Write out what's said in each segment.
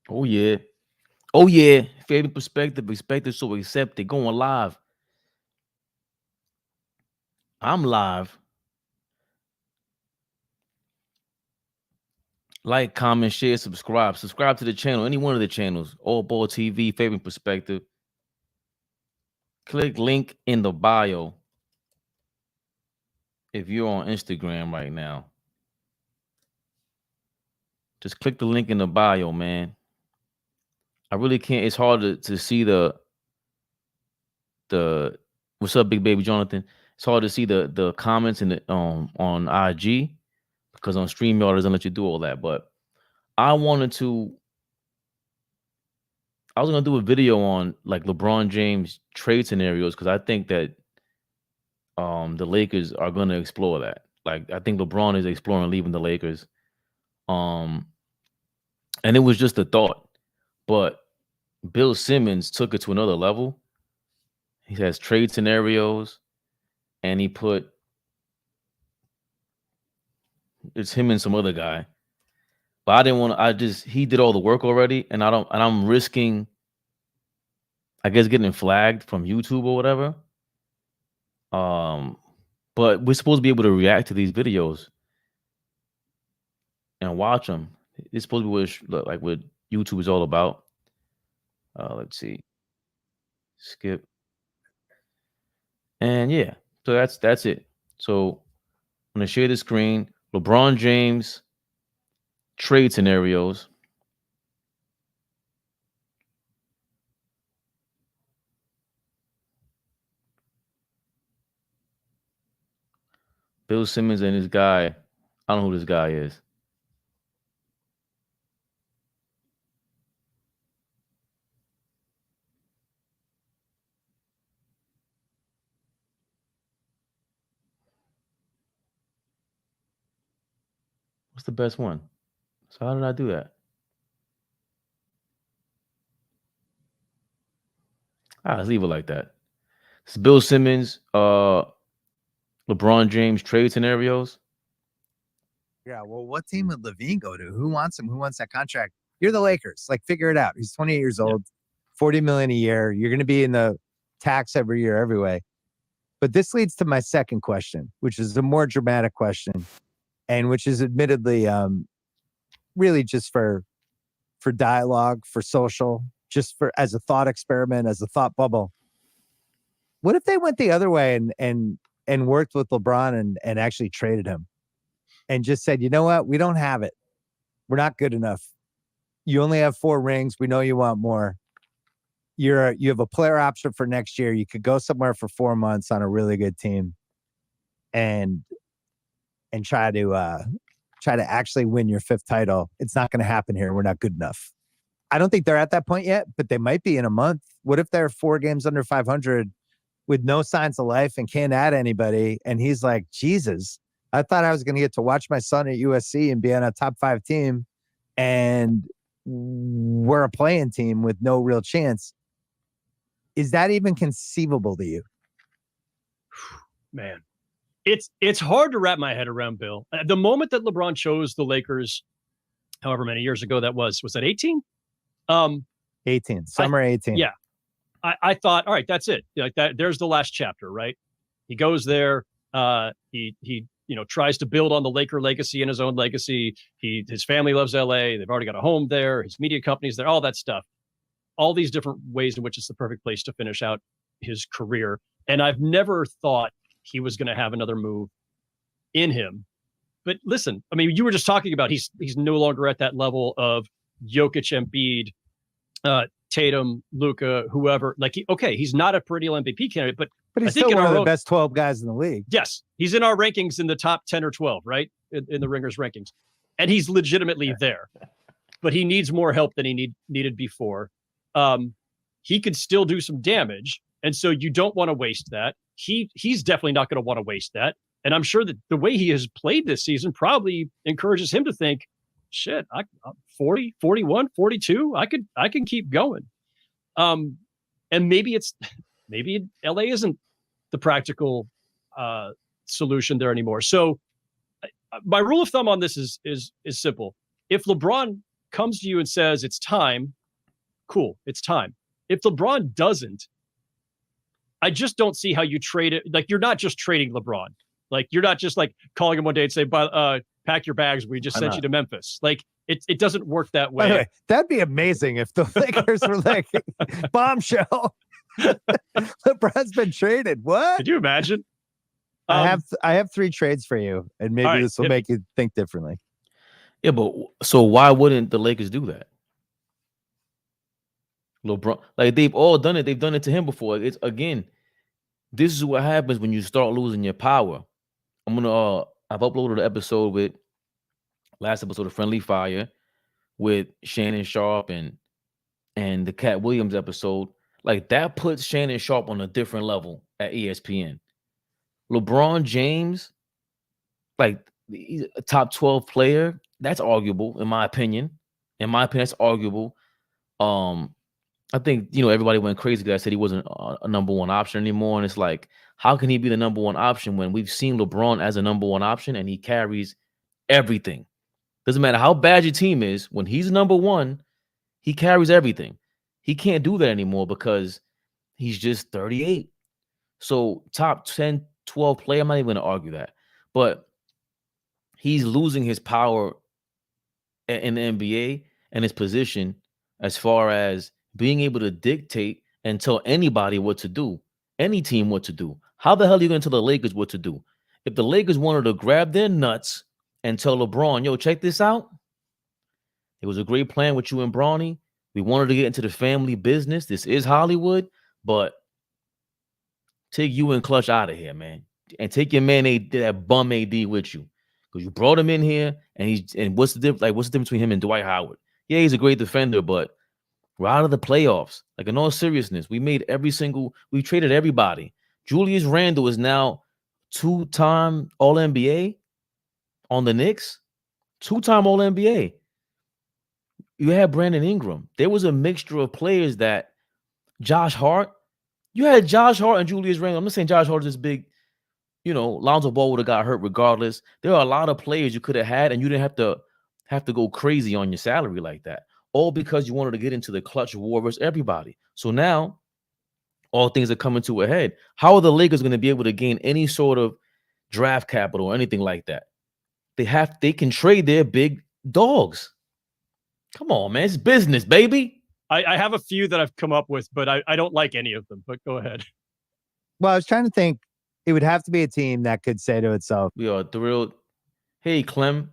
Oh yeah. Oh yeah. Fabian perspective, expected, so accepted. Going live. I'm live. Like, comment, share, subscribe. Subscribe to the channel, any one of the channels. AllBall TV, Fabian Perspective. Click link in the bio if you're on Instagram right now. Just click the link in the bio, man. I really can't. It's hard to see the what's up, big baby Jonathan. It's hard to see the comments in the on IG because on StreamYard doesn't let you do all that. But I was gonna do a video on like LeBron James trade scenarios because I think that the Lakers are gonna explore that. Like I think LeBron is exploring leaving the Lakers. And it was just a thought, but Bill Simmons took it to another level. He has trade scenarios, and he put it's him and some other guy. But I didn't want to. He did all the work already, and I'm risking, I guess, getting flagged from YouTube or whatever. But we're supposed to be able to react to these videos and watch them. It's supposed to be what YouTube is all about. Let's see. Skip. And yeah, so that's it. So I'm gonna share the screen. LeBron James trade scenarios. Bill Simmons and his guy. I don't know who this guy is. What's the best one? So how did I do that? Let's leave it like that. It's Bill Simmons, LeBron James trade scenarios. Yeah, well, what team would Levine go to? Who wants him? Who wants that contract? You're the Lakers. Like, figure it out. He's 28 years old, $40 million a year. You're going to be in the tax every year, every way. But this leads to my second question, which is a more dramatic question, and which is admittedly really just for dialogue, for social, just for as a thought experiment, as a thought bubble. What if they went the other way and worked with LeBron and actually traded him and just said, you know what, we don't have it. We're not good enough. You only have 4 rings. We know you want more. You have a player option for next year. You could go somewhere for 4 months on a really good team and try to actually win your 5th title. It's not going to happen here. We're not good enough. I don't think they're at that point yet, but they might be in a month. What if they're 4 games under 500 with no signs of life and can't add anybody? And he's like, Jesus, I thought I was going to get to watch my son at USC and be on a top 5 team, and we're a playing team with no real chance. Is that even conceivable to you? Man, it's hard to wrap my head around, Bill. The moment that LeBron chose the Lakers, however many years ago that was that 18? 18, summer 18. Yeah. I thought, all right, that's it. Like that, there's the last chapter, right? He goes there. He tries to build on the Laker legacy and his own legacy. His family loves LA. They've already got a home there. His media companies there, all that stuff. All these different ways in which it's the perfect place to finish out his career. And I've never thought he was going to have another move in him. But listen, I mean, you were just talking about he's no longer at that level of Jokic, Embiid, Tatum, Luka, whoever. Like, he's not a perennial MVP candidate, but he's still one of the best 12 guys in the league. Yes, he's in our rankings in the top 10 or 12, right? In the Ringers rankings. And he's legitimately there. But he needs more help than he needed before. He could still do some damage. And so you don't want to waste that. He's definitely not going to want to waste that. And I'm sure that the way he has played this season probably encourages him to think, shit, I'm 40, 41, 42. I can keep going. And maybe LA isn't the practical solution there anymore. So my rule of thumb on this is simple. If LeBron comes to you and says it's time, cool, it's time. If LeBron doesn't, I just don't see how you trade it. Like, you're not just trading LeBron. Like, you're not just like calling him one day and say, pack your bags, we just sent you to Memphis. Like, it doesn't work that way. Anyway, that'd be amazing if the Lakers were like, bombshell. LeBron's been traded. What? Could you imagine? I have 3 trades for you, and maybe this will make you think differently. Yeah, but so why wouldn't the Lakers do that? LeBron, like, they've all done it. They've done it to him before. It's, again, this is what happens when you start losing your power. I've uploaded an episode with last episode of Friendly Fire with Shannon Sharp and the Cat Williams episode. Like, that puts Shannon Sharp on a different level at ESPN. LeBron James, like, he's a top 12 player. That's arguable, in my opinion. That's arguable. I think, everybody went crazy because I said he wasn't a number one option anymore. And it's like, how can he be the number one option when we've seen LeBron as a number one option and he carries everything? Doesn't matter how bad your team is. When he's number one, he carries everything. He can't do that anymore because he's just 38. So top 10, 12 player, I'm not even going to argue that. But he's losing his power in the NBA and his position as far as being able to dictate and tell anybody what to do, any team what to do. How the hell are you going to tell the Lakers what to do? If the Lakers wanted to grab their nuts and tell LeBron, yo, check this out. It was a great plan with you and Bronny. We wanted to get into the family business. This is Hollywood, but take you and Clutch out of here, man. And take your man, that bum AD with you. Because you brought him in here, and what's the difference? Like, what's the difference between him and Dwight Howard? Yeah, he's a great defender, but we're out of the playoffs. Like, in all seriousness, we traded everybody. Julius Randle is now 2-time All-NBA on the Knicks. 2-time All-NBA. You had Brandon Ingram. There was a mixture of players that Josh Hart. You had Josh Hart and Julius Randle. I'm not saying Josh Hart is this big, Lonzo Ball would have got hurt regardless. There are a lot of players you could have had, and you didn't have to go crazy on your salary like that. All because you wanted to get into the clutch war versus everybody. So now all things are coming to a head. How are the Lakers going to be able to gain any sort of draft capital or anything like that? They can trade their big dogs. Come on, man. It's business, baby. I have a few that I've come up with, but I don't like any of them. But go ahead. Well, I was trying to think. It would have to be a team that could say to itself, we are thrilled. Hey, Clem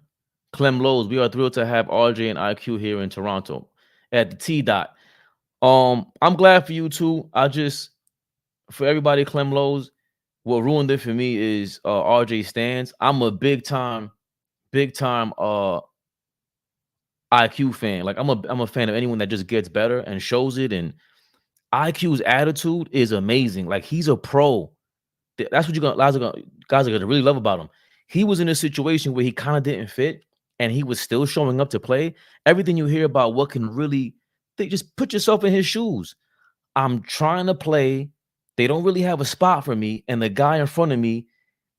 Lowe's, we are thrilled to have RJ and IQ here in Toronto at the T-Dot. I'm glad for you too. For everybody, Clem Lowe's, what ruined it for me is RJ stands. I'm a big time IQ fan. Like, I'm a fan of anyone that just gets better and shows it. And IQ's attitude is amazing. Like, he's a pro. That's what guys are gonna really love about him. He was in a situation where he kind of didn't fit, and he was still showing up to play. Everything you hear about what can really, just put yourself in his shoes. I'm trying to play. They don't really have a spot for me, and the guy in front of me,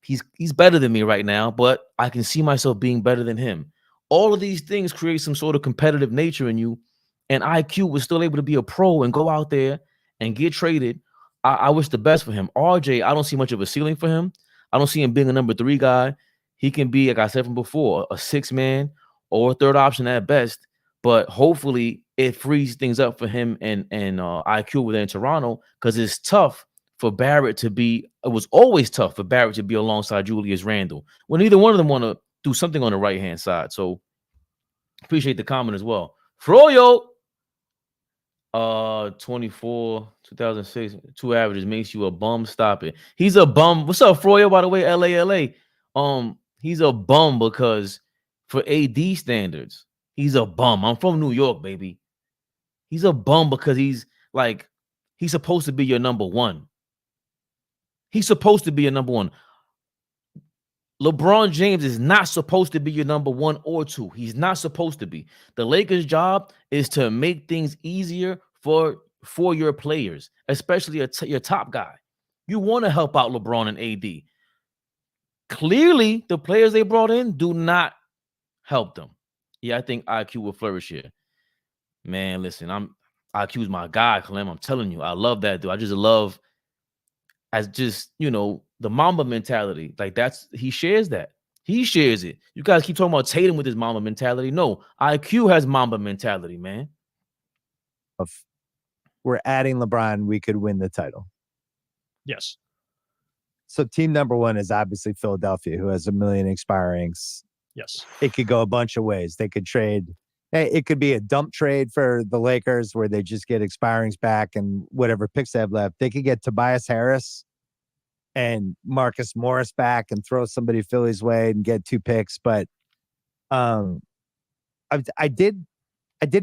he's better than me right now, but I can see myself being better than him. All of these things create some sort of competitive nature in you, and IQ was still able to be a pro and go out there and get traded. I wish the best for him. RJ, I don't see much of a ceiling for him. I don't see him being a number 3 guy. He can be, like I said from before, a 6-man or a 3rd option at best. But hopefully it frees things up for him and IQ within in Toronto, because it's tough for Barrett to be. It was always tough for Barrett to be alongside Julius Randle when neither one of them want to do something on the right-hand side. So appreciate the comment as well. Froyo, 24, 2006, 2 averages makes you a bum. Stop it. He's a bum. What's up, Froyo? By the way, LA. He's a bum because for AD standards, he's a bum. I'm from New York, baby. He's a bum because he's supposed to be your number 1. He's supposed to be your number 1. LeBron James is not supposed to be your number 1 or 2. He's not supposed to be. The Lakers' job is to make things easier for your players, especially your top guy. You want to help out LeBron and AD. Clearly, the players they brought in do not help them. Yeah, I think IQ will flourish here. Man, listen, IQ's my guy, Clem. I'm telling you, I love that dude. I just love as just, the Mamba mentality. Like he shares that. He shares it. You guys keep talking about Tatum with his Mamba mentality. No, IQ has Mamba mentality, man. If we're adding LeBron, we could win the title. Yes. So team number one is obviously Philadelphia, who has 1 million expirings. Yes. It could go a bunch of ways. They could trade. It could be a dump trade for the Lakers where they just get expirings back and whatever picks they have left. They could get Tobias Harris and Marcus Morris back and throw somebody Philly's way and get 2 picks. But I did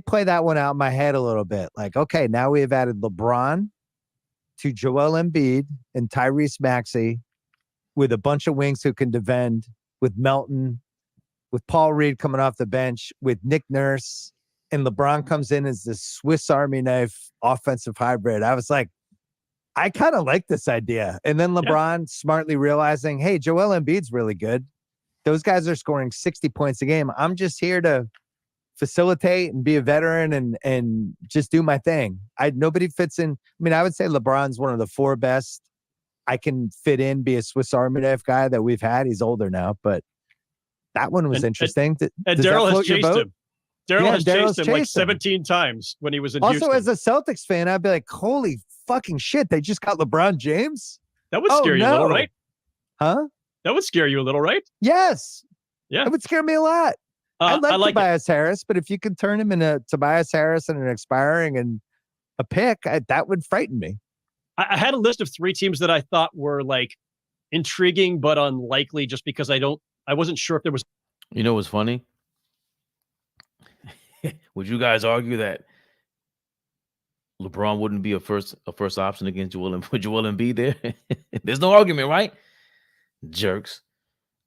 play that one out in my head a little bit. Like, okay, now we have added LeBron to Joel Embiid and Tyrese Maxey with a bunch of wings who can defend, with Melton, with Paul Reed coming off the bench, with Nick Nurse, and LeBron comes in as this Swiss Army knife offensive hybrid. I was like, I kind of like this idea. And then LeBron smartly realizing, hey, Joel Embiid's really good. Those guys are scoring 60 points a game. I'm just here to facilitate and be a veteran and just do my thing. Nobody fits in. I mean, I would say LeBron's one of the 4 best I can fit in, be a Swiss Army knife guy that we've had. He's older now, but that one was interesting. And Daryl has chased him. Daryl has chased him like 17 times when he was in Houston. Also, as a Celtics fan, I'd be like, holy fucking shit, they just got LeBron James? That would scare you a little, right? Huh? That would scare you a little, right? Yes. Yeah. It would scare me a lot. I like Tobias Harris, but if you could turn him into Tobias Harris and an expiring and a pick, that would frighten me. I had a list of 3 teams that I thought were like intriguing but unlikely, just because I wasn't sure if there was. You know what's funny? Would you guys argue that LeBron wouldn't be a first option against Joel Embiid there? There's no argument, right? Jerks.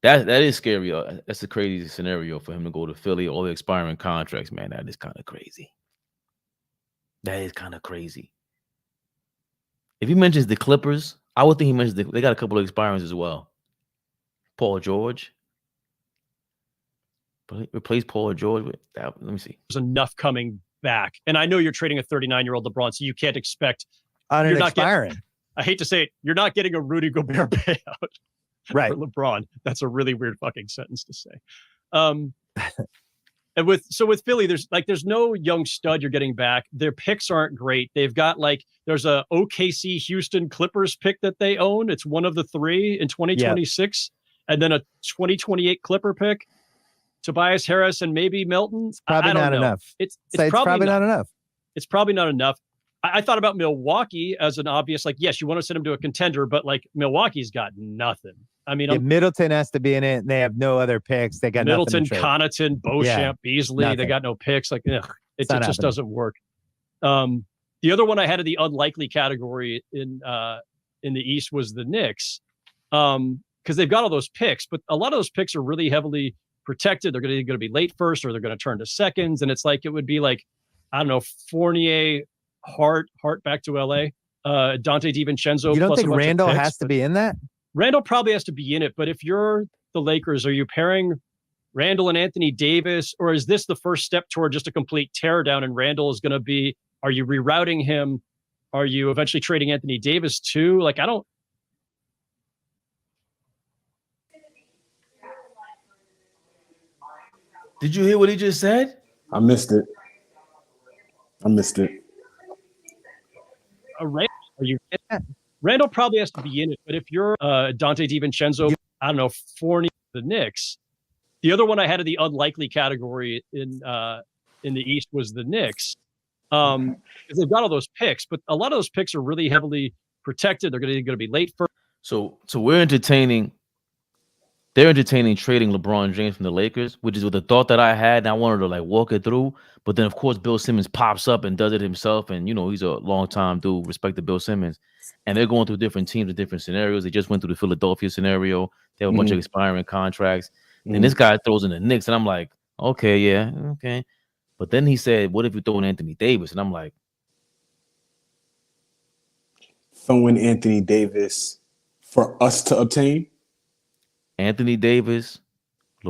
That is scary. That's a crazy scenario for him to go to Philly, all the expiring contracts, man. That is kind of crazy. That is kind of crazy. If he mentions the Clippers, I would think he mentions they got a couple of expirings as well. Paul George. But replace Paul George with that. Let me see. There's enough coming back. And I know you're trading a 39-year-old LeBron, so you can't expect on an expiring. I hate to say it, you're not getting a Rudy Gobert payout. Right. For LeBron. That's a really weird fucking sentence to say. And with Philly, there's no young stud you're getting back. Their picks aren't great. They've got there's a OKC Houston Clippers pick that they own. It's one of the 3 in 2026, and then a 2028 Clipper pick. Tobias Harris and maybe Melton. It's probably not enough. It's probably not enough. It's probably not enough. I thought about Milwaukee as an obvious, yes, you want to send him to a contender, but Milwaukee's got nothing. I mean, Middleton has to be in it, and they have no other picks. They got Middleton, nothing to trade. Connaughton, Beauchamp, Beasley. Nothing. They got no picks. It just doesn't work. The other one I had in the unlikely category in the East was the Knicks, because they've got all those picks, but a lot of those picks are really heavily protected. They're going to be late first, or they're going to turn to seconds, and it would be I don't know, Fournier, Hart back to LA, Dante DiVincenzo. You don't think Randall has to be in that? Randall probably has to be in it, but if you're the Lakers, are you pairing Randall and Anthony Davis, or is this the first step toward just a complete teardown? And Randall is going to be, are you rerouting him? Are you eventually trading Anthony Davis too? I don't. Did you hear what he just said? I missed it. Randall probably has to be in it, but if you're Dante DiVincenzo, I don't know, Fournier, the Knicks. The other one I had in the unlikely category in the East was the Knicks, because they've got all those picks, but a lot of those picks are really heavily protected. They're going to be late first. So we're entertaining. They're entertaining trading LeBron James from the Lakers, which is with the thought that I had, and I wanted to walk it through. But then, of course, Bill Simmons pops up and does it himself, and he's a long-time dude. Respect to Bill Simmons, and they're going through different teams with different scenarios. They just went through the Philadelphia scenario. They have a bunch of expiring contracts, and this guy throws in the Knicks, and I'm like, okay, yeah, okay. But then he said, "What if you throw in Anthony Davis?" And I'm like, throwing Anthony Davis for us to obtain. Anthony Davis,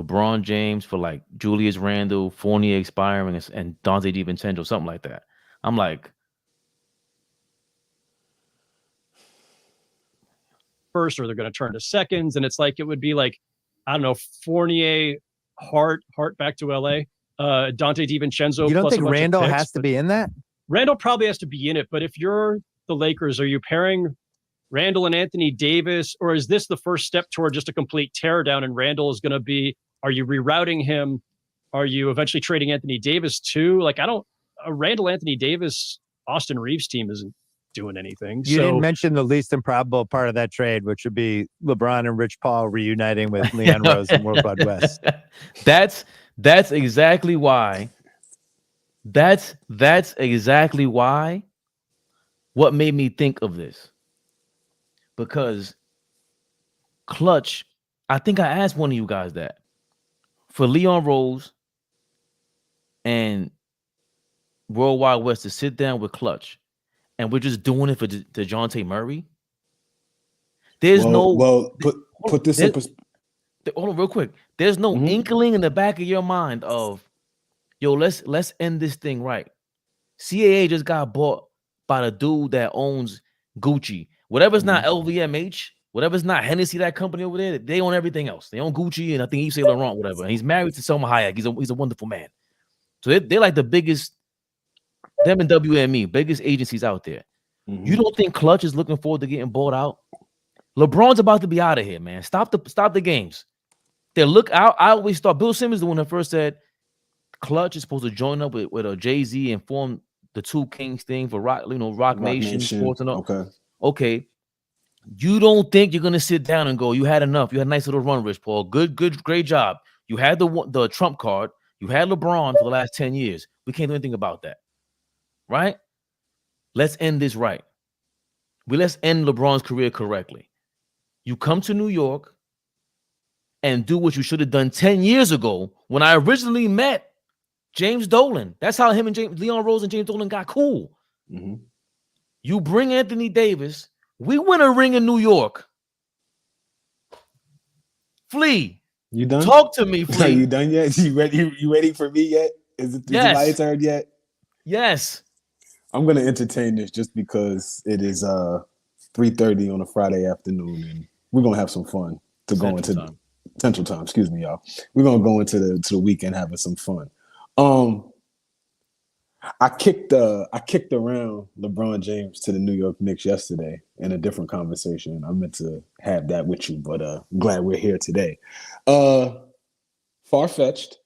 LeBron James for like Julius Randle, Fournier expiring, and Dante DiVincenzo, something like that. I'm like, first, or they're going to turn to seconds, and it's like it would be like, I don't know, Fournier, Hart back to LA, Dante DiVincenzo. You don't plus think a bunch of Randall picks, has to be in that? Randall probably has to be in it, but if you're the Lakers, are you pairing Randall and Anthony Davis, or is this the first step toward just a complete teardown? And Randall is going to be, are you rerouting him? Are you eventually trading Anthony Davis too? Like, a Randall, Anthony Davis, Austin Reeves team isn't doing anything. You didn't mention the least improbable part of that trade, which would be LeBron and Rich Paul reuniting with Leon Rose and Worldwide West. That's exactly why. That's exactly why. What made me think of this? Because Clutch, I think I asked one of you guys that for Leon Rose and Worldwide West to sit down with Clutch, and we're just doing it for DeJounte Murray. There's put this in perspective. Hold on, real quick. There's no inkling in the back of your mind of, yo, let's end this thing right. CAA just got bought by the dude that owns Gucci. Whatever's not LVMH, whatever's not Hennessy, that company over there, they own everything else. They own Gucci and I think Yves Saint Laurent, whatever. And he's married to Selma Hayek. He's a wonderful man. So they're like the biggest, them and WME, biggest agencies out there. You don't think Clutch is looking forward to getting bought out? LeBron's about to be out of here, man. Stop the games. I always thought Bill Simmons, the one that first said Clutch is supposed to join up with a Jay-Z and form the Two Kings thing for Rock Nation, Sports and all. Okay. You don't think you're gonna sit down and go, you had enough. You had a nice little run, Rich Paul. Great job. You had the Trump card. You had LeBron for the last 10 years. We can't do anything about that. Right? Let's end this right. Let's end LeBron's career correctly. You come to New York and do what you should have done 10 years ago when I originally met James Dolan. That's how him and Leon Rose and James Dolan got cool. You bring Anthony Davis. We win a ring in New York. Flea. You done? Talk to me, Flea. Are you done yet? You ready for me yet? Is it my turn yet? Yes. I'm going to entertain this just because it is 3:30 on a Friday afternoon, and we're going to have some fun to go into Central Time. Excuse me, y'all. We're going to go into the weekend having some fun. I kicked around LeBron James to the New York Knicks yesterday in a different conversation. I meant to have that with you, but I'm glad we're here today. Far-fetched.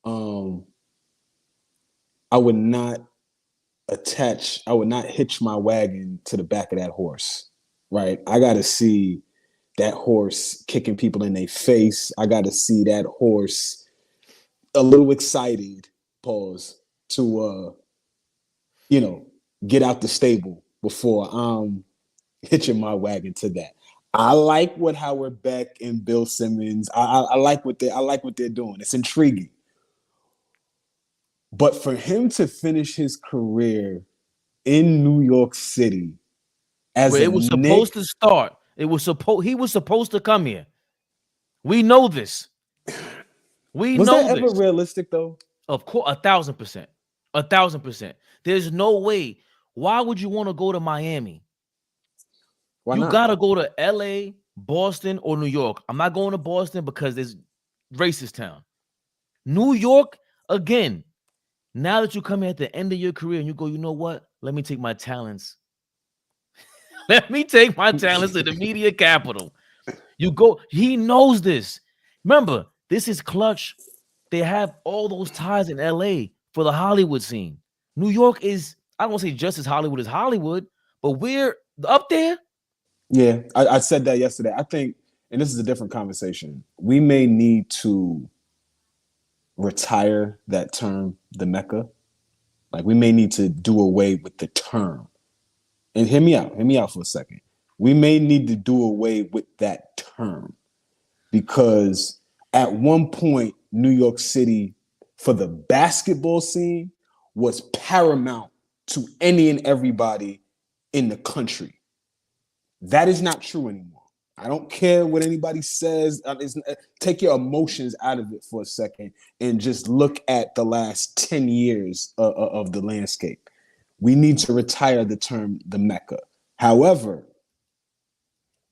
I would not hitch my wagon to the back of that horse, right? I got to see that horse kicking people in their face. I got to see that horse a little excited, pause, to, get out the stable before I'm hitching my wagon to that. I like what Howard Beck and Bill Simmons, I like what they're doing. It's intriguing. But for him to finish his career in New York City as it was supposed to start. He was supposed to come here. We know this. Was that ever realistic though? Of course, 1,000%. 1,000%. There's no way. Why would you want to go to Miami? Why not? You gotta go to LA, Boston, or New York. I'm not going to Boston because there's racist town. New York, again. Now that you come here at the end of your career and you go, you know what? Let me take my talents. Let me take my talents to the media capital. You go, he knows this. Remember, this is Clutch. They have all those ties in LA for the Hollywood scene. New York is, I don't want to say just as Hollywood as Hollywood, but we're up there. Yeah, I said that yesterday. I think, and this is a different conversation, we may need to retire that term, the Mecca. Like, we may need to do away with the term. And hear me out for a second. We may need to do away with that term because at one point, New York City, for the basketball scene, was paramount to any and everybody in the country. That is not true anymore. I don't care what anybody says. Take your emotions out of it for a second and just look at the last 10 years of the landscape. We need to retire the term the Mecca. However,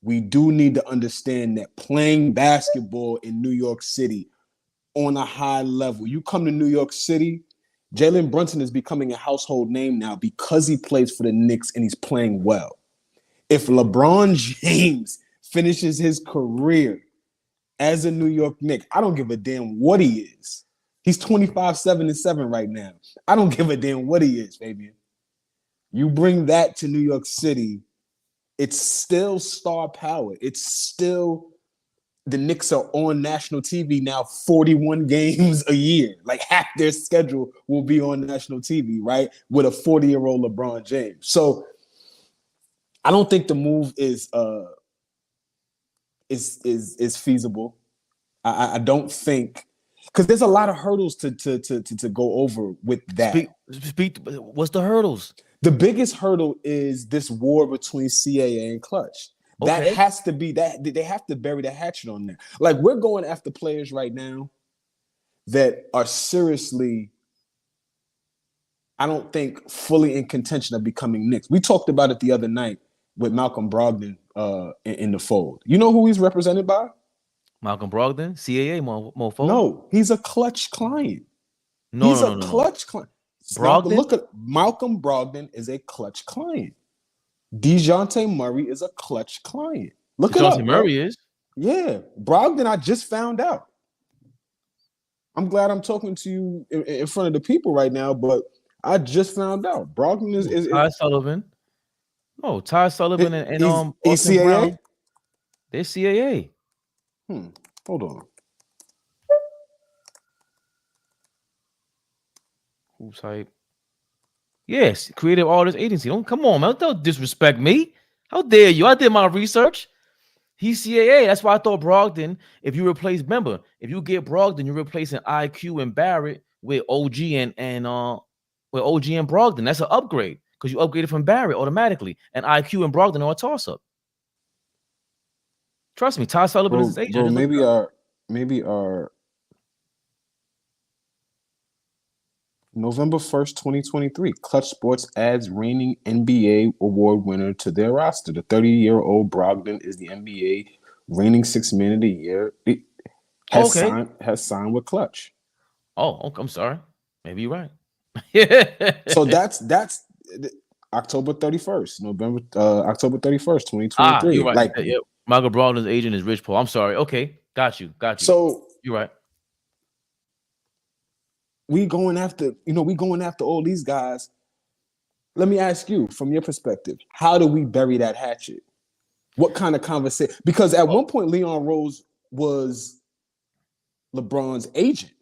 we do need to understand that playing basketball in New York City on a high level, you come to New York City, Jalen Brunson is becoming a household name now because he plays for the Knicks and he's playing well. If LeBron James finishes his career as a New York Knick, I don't give a damn what he is. He's 25-7-7 right now. I don't give a damn what he is, Fabian. You bring that to New York City, it's still star power. It's still the Knicks are on national TV now 41 games a year. Like half their schedule will be on national TV, right? With a 40-year-old LeBron James. So I don't think the move is feasible. I don't think, because there's a lot of hurdles to go over with that. What's the hurdles? The biggest hurdle is this war between CAA and Clutch. That has to be that they have to bury the hatchet on that. Like, we're going after players right now that are seriously, I don't think, fully in contention of becoming Knicks. We talked about it the other night with Malcolm Brogdon in the fold. You know who he's represented by? Malcolm Brogdon, CAA mofo. No, he's a Clutch client. He's a Clutch client. Brogdon? Look at Malcolm Brogdon is a Clutch client. DeJounte Murray is a Clutch client. Look it up. DeJounte Murray is? Yeah. Brogdon, I just found out. I'm glad I'm talking to you in front of the people right now, but I just found out. Brogdon is Ty Sullivan. No, Ty Sullivan and Austin CAA? Brown. They're CAA. Hold on. Who's hype? Yes, Creative Artist Agency. Come on, man. Don't disrespect me. How dare you? I did my research. He's CAA. That's why I thought Brogdon, if you get Brogdon, you're replacing IQ and Barrett with OG and Brogdon. That's an upgrade because you upgraded from Barrett automatically. And IQ and Brogdon are a toss-up. Trust me, Ty Sullivan is his agent. Bro, maybe our November 1st, 2023, Clutch Sports adds reigning NBA award winner to their roster. The 30-year-old Brogdon is the NBA reigning Sixth Man of the Year. Has signed with Clutch. Oh, I'm sorry. Maybe you're right. So that's October 31st, October 31st, 2023. You're right. Like, yeah. Michael Brogdon's agent is Rich Paul. I'm sorry. Okay, got you. So you're right. we going after all these guys. Let me ask you, from your perspective, how do we bury that hatchet? What kind of conversation? Because at one point, Leon Rose was LeBron's agent.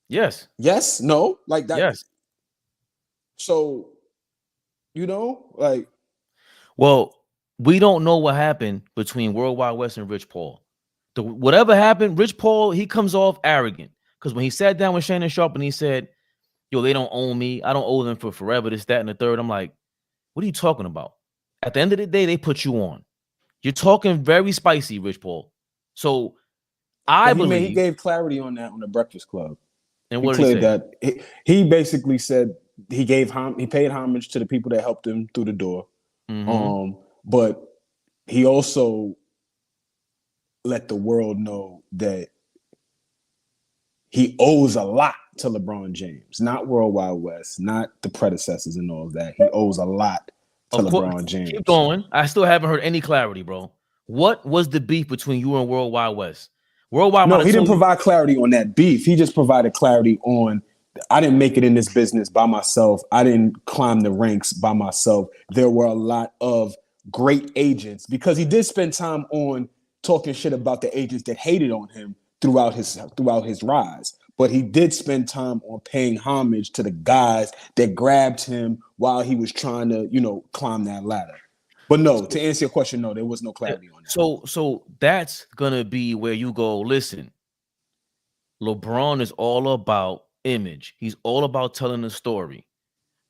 Yes. Yes? No? Like that? Yes. So, Well, we don't know what happened between World Wide West and Rich Paul. Whatever happened, Rich Paul, he comes off arrogant. Because when he sat down with Shannon Sharpe and he said, yo, they don't own me. I don't owe them for forever, this, that, and the third. I'm like, what are you talking about? At the end of the day, they put you on. You're talking very spicy, Rich Paul. So I believe he gave clarity on that on the Breakfast Club. And what did he say? That he basically said he paid homage to the people that helped him through the door. Mm-hmm. But he also let the world know that he owes a lot to LeBron James, not World Wide West, not the predecessors and all of that. He owes a lot to LeBron James. Keep going. I still haven't heard any clarity, bro. What was the beef between you and World Wide West? No, he didn't provide clarity on that beef. He just provided clarity on, I didn't make it in this business by myself. I didn't climb the ranks by myself. There were a lot of great agents, because he did spend time on talking shit about the agents that hated on him throughout his rise. But he did spend time on paying homage to the guys that grabbed him while he was trying to, climb that ladder. But no, to answer your question, no, there was no clarity on that. So that's gonna be where you go, listen, LeBron is all about image. He's all about telling a story.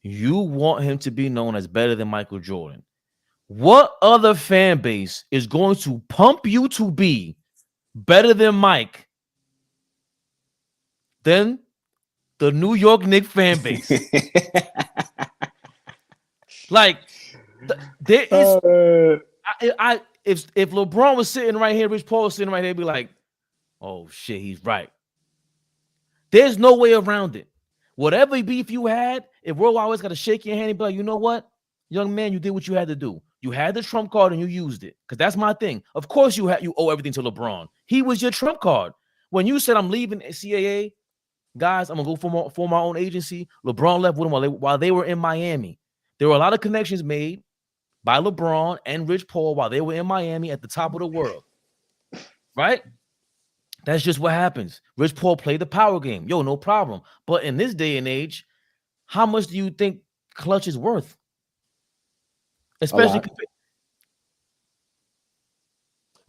You want him to be known as better than Michael Jordan. What other fan base is going to pump you to be better than Mike than the New York Knicks fan base? Like, there is. If LeBron was sitting right here, Rich Paul was sitting right here, be like, oh shit, he's right. There's no way around it. Whatever beef you had, if World always got to shake your hand and be like, you know what, young man, you did what you had to do. You had the trump card and you used it. Because that's my thing. Of course you owe everything to LeBron. He was your trump card. When you said I'm leaving CAA, guys, I'm gonna go for my own agency. LeBron left with him while they were in Miami. There were a lot of connections made by LeBron and Rich Paul while they were in Miami at the top of the world. Right? That's just what happens. Rich Paul played the power game. Yo, no problem. But in this day and age, how much do you think Clutch is worth? Especially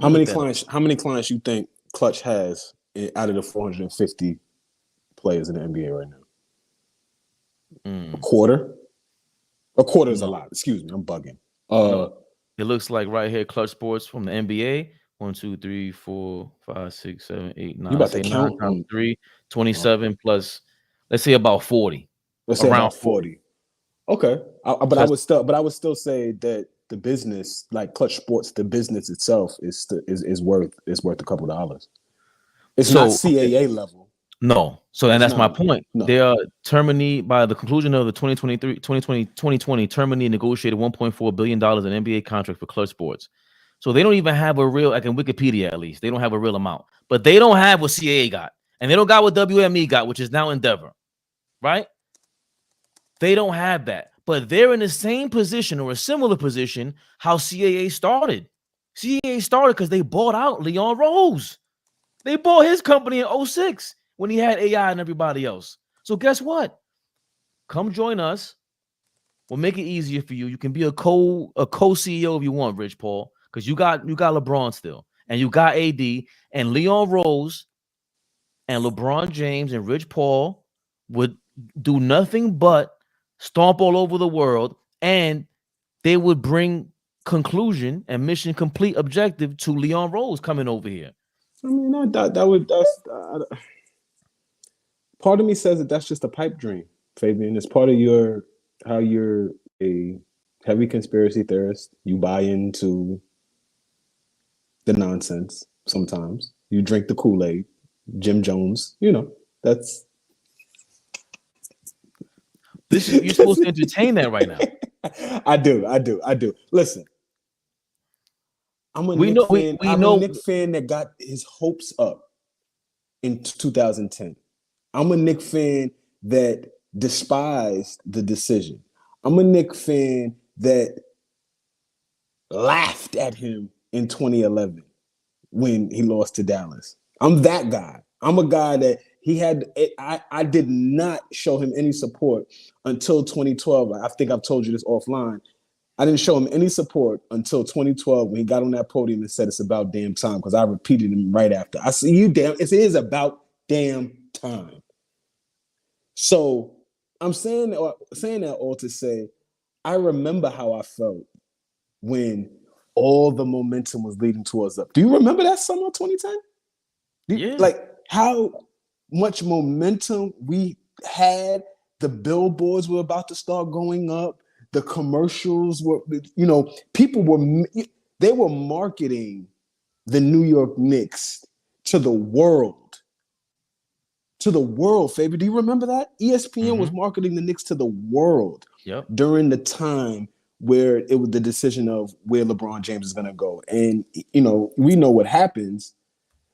how many clients you think Clutch has out of the 450 players in the NBA right now? A quarter? A quarter is a lot. Excuse me, I'm bugging. It looks like right here, Clutch Sports from the NBA. 1, 2, 3, 4, 5, 6, 7, 8, 9. You about to count? 9 times 3, 27 plus, let's say about 40. Let's say around 40. Okay. But I would still say that the business, like Clutch Sports, the business itself is worth a couple dollars. It's not CAA level. No. So and that's my point. No. They are Termini by the conclusion of the 2020 Termini negotiated $1.4 billion in NBA contract for Clutch Sports. So they don't even have a real, like in Wikipedia at least, they don't have a real amount. But they don't have what CAA got. And they don't got what WME got, which is now Endeavor. Right? They don't have that. But they're in the same position or a similar position how CAA started. CAA started because they bought out Leon Rose. They bought his company in 06 when he had AI and everybody else. So guess what? Come join us. We'll make it easier for you. You can be a co-CEO if you want, Rich Paul, because you got LeBron still, and you got AD and Leon Rose and LeBron James and Rich Paul would do nothing but stomp all over the world, and they would bring conclusion and mission complete objective to Leon Rose coming over here. I mean, that's part of me says that that's just a pipe dream, Fabian. It's part of how you're a heavy conspiracy theorist. You buy into the nonsense sometimes. You drink the Kool-Aid, Jim Jones. That's this. You're supposed to entertain that right now. I do. Listen, I'm a Knicks fan that got his hopes up in 2010. I'm a Knicks fan that despised the decision. I'm a Knicks fan that laughed at him in 2011 when he lost to Dallas. I'm that guy. I'm a guy that I did not show him any support until 2012. I think I've told you this offline. I didn't show him any support until 2012 when he got on that podium and said it's about damn time, because I repeated him right after. I see you, damn, it is about damn time. So I'm saying that all to say, I remember how I felt when all the momentum was leading towards up. Do you remember that summer of 2010? Yeah. Like how much momentum we had. The billboards were about to start going up. The commercials were, people were marketing the New York Knicks to the world. Fabian. Do you remember that? ESPN was marketing the Knicks to the world during the time where it was the decision of where LeBron James is going to go. And, we know what happens.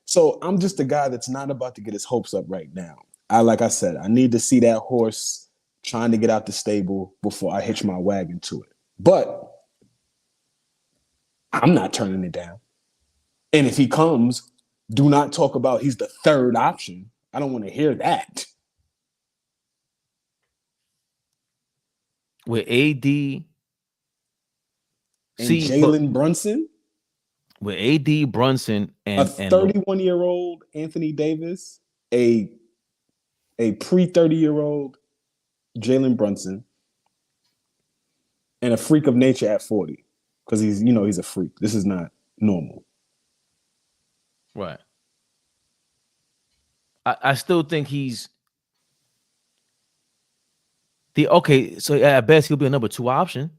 So I'm just a guy that's not about to get his hopes up right now. Like I said, I need to see that horse trying to get out the stable before I hitch my wagon to it. But I'm not turning it down. And if he comes, do not talk about he's the third option. I don't want to hear that. With AD and Jalen Brunson? With AD, Brunson, and a 31-year-old Anthony Davis, a pre-30-year-old Jalen Brunson, and a freak of nature at 40. because he's a freak. This is not normal. Right. I still think he's so at best he'll be a number 2 option.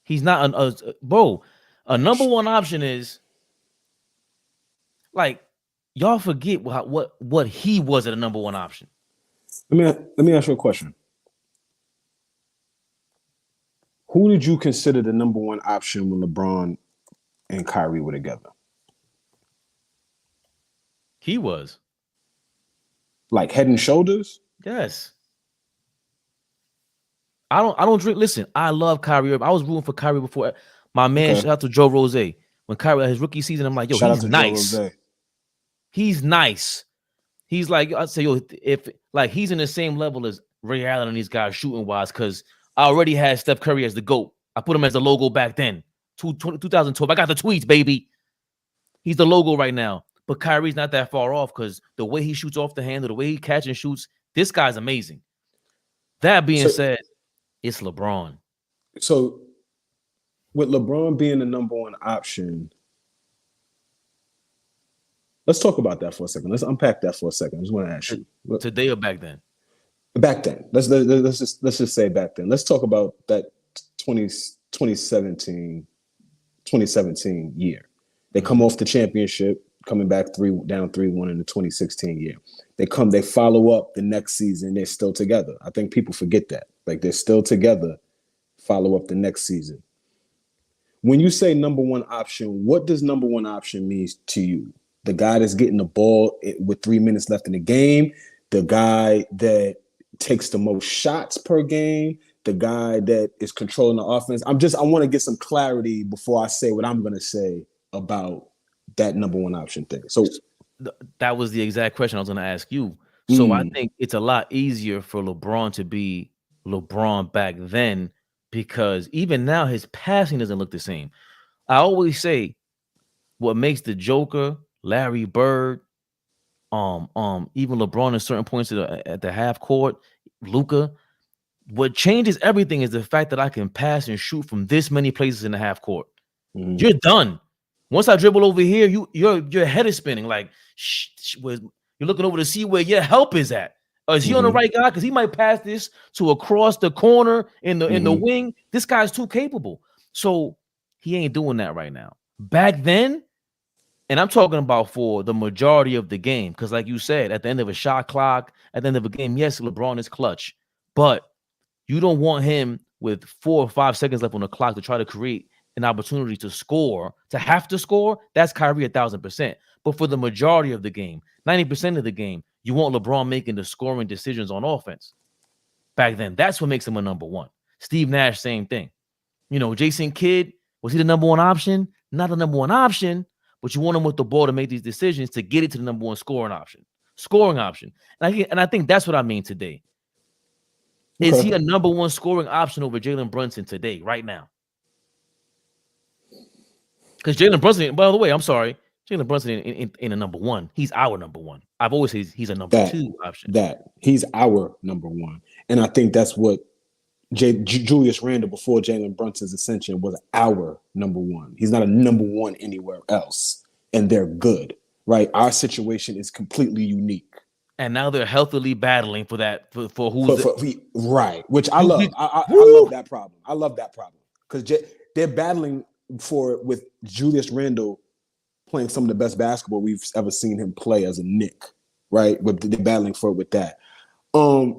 He's not a number 1 option is like y'all forget what he was at a number 1 option. Let me ask you a question. Who did you consider the number 1 option when LeBron and Kyrie were together? He was. Like head and shoulders? Yes. I don't drink. Listen, I love Kyrie. I was rooting for Kyrie before. My man, shout out to Joe Rose. When Kyrie had his rookie season, I'm like, yo, he's nice. He's nice. He's like, I'd say, yo, if like he's in the same level as Ray Allen and these guys shooting wise, because I already had Steph Curry as the GOAT. I put him as the logo back then. 2012. I got the tweets, baby. He's the logo right now. But Kyrie's not that far off because the way he shoots off the handle, the way he catches and shoots, this guy's amazing. That being said, it's LeBron. So with LeBron being the number 1 option, let's talk about that for a second. Let's unpack that for a second. I just want to ask you. Today or back then? Back then. Let's just say back then. Let's talk about that 2017 year. They come off the championship, coming back down 3-1 in the 2016 year. They follow up the next season. They're still together. I think people forget that. Like they're still together, follow up the next season. When you say number 1 option, what does number 1 option mean to you? The guy that's getting the ball with 3 minutes left in the game, the guy that takes the most shots per game, the guy that is controlling the offense. I want to get some clarity before I say what I'm going to say about that number 1 option thing. So that was the exact question I was going to ask you. So I think it's a lot easier for LeBron to be LeBron back then because even now his passing doesn't look the same. I always say what makes the Joker, Larry Bird, even LeBron at certain points at the half court, Luka, what changes everything is the fact that I can pass and shoot from this many places in the half court. You're done. Once I dribble over here, your head is spinning. Like you're looking over to see where your help is at. Is he on the right guy? Because he might pass this to across the corner in the wing. This guy's too capable. So he ain't doing that right now. Back then, and I'm talking about for the majority of the game, because like you said, at the end of a shot clock, at the end of a game, yes, LeBron is clutch, but you don't want him with 4 or 5 seconds left on the clock to try to create an opportunity to score, to have to score. That's Kyrie 1,000%. But for the majority of the game, 90% of the game, you want LeBron making the scoring decisions on offense. Back then, that's what makes him a number 1. Steve Nash, same thing. Jason Kidd, was he the number 1 option? Not the number 1 option, but you want him with the ball to make these decisions to get it to the number 1 scoring option. And I think that's what I mean today. Is he a number 1 scoring option over Jalen Brunson today, right now? Because Jalen Brunson, by the way, I'm sorry, Jalen Brunson ain't a number 1. He's our number 1. I've always said he's a number 2 option. He's our number 1. And I think that's what Julius Randle before Jalen Brunson's ascension was our number 1. He's not a number 1 anywhere else. And they're good, right? Our situation is completely unique. And now they're healthily battling for that, for who's right, which I love. I love that problem. I love that problem because they're battling for it with Julius Randle playing some of the best basketball we've ever seen him play as a Knick, right? But they're battling for it with that.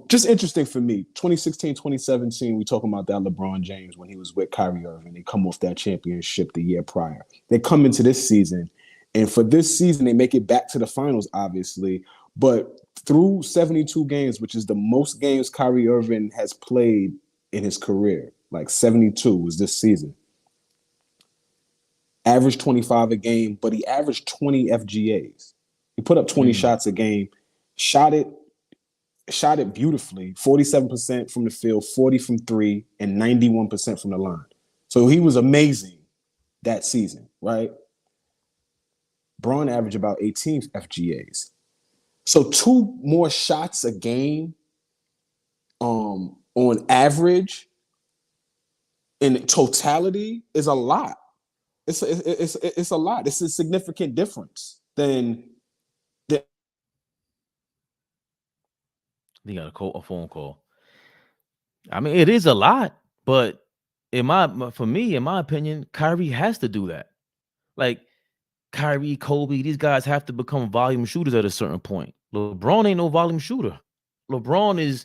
Just interesting for me, 2016, 2017, we talking about that LeBron James when he was with Kyrie Irving. They come off that championship the year prior. They come into this season, and for this season, they make it back to the finals, obviously. But through 72 games, which is the most games Kyrie Irving has played in his career, like 72 was this season. Averaged 25 a game, but he averaged 20 FGAs. He put up 20 shots a game, shot it beautifully, 47% from the field, 40 from 3, and 91% from the line. So he was amazing that season, right? Braun averaged about 18 FGAs. So 2 more shots a game on average in totality is a lot. It's a lot. It's a significant difference than the. He got a phone call. I mean, it is a lot, but for me, in my opinion, Kyrie has to do that. Like Kyrie, Kobe, these guys have to become volume shooters at a certain point. LeBron ain't no volume shooter. LeBron is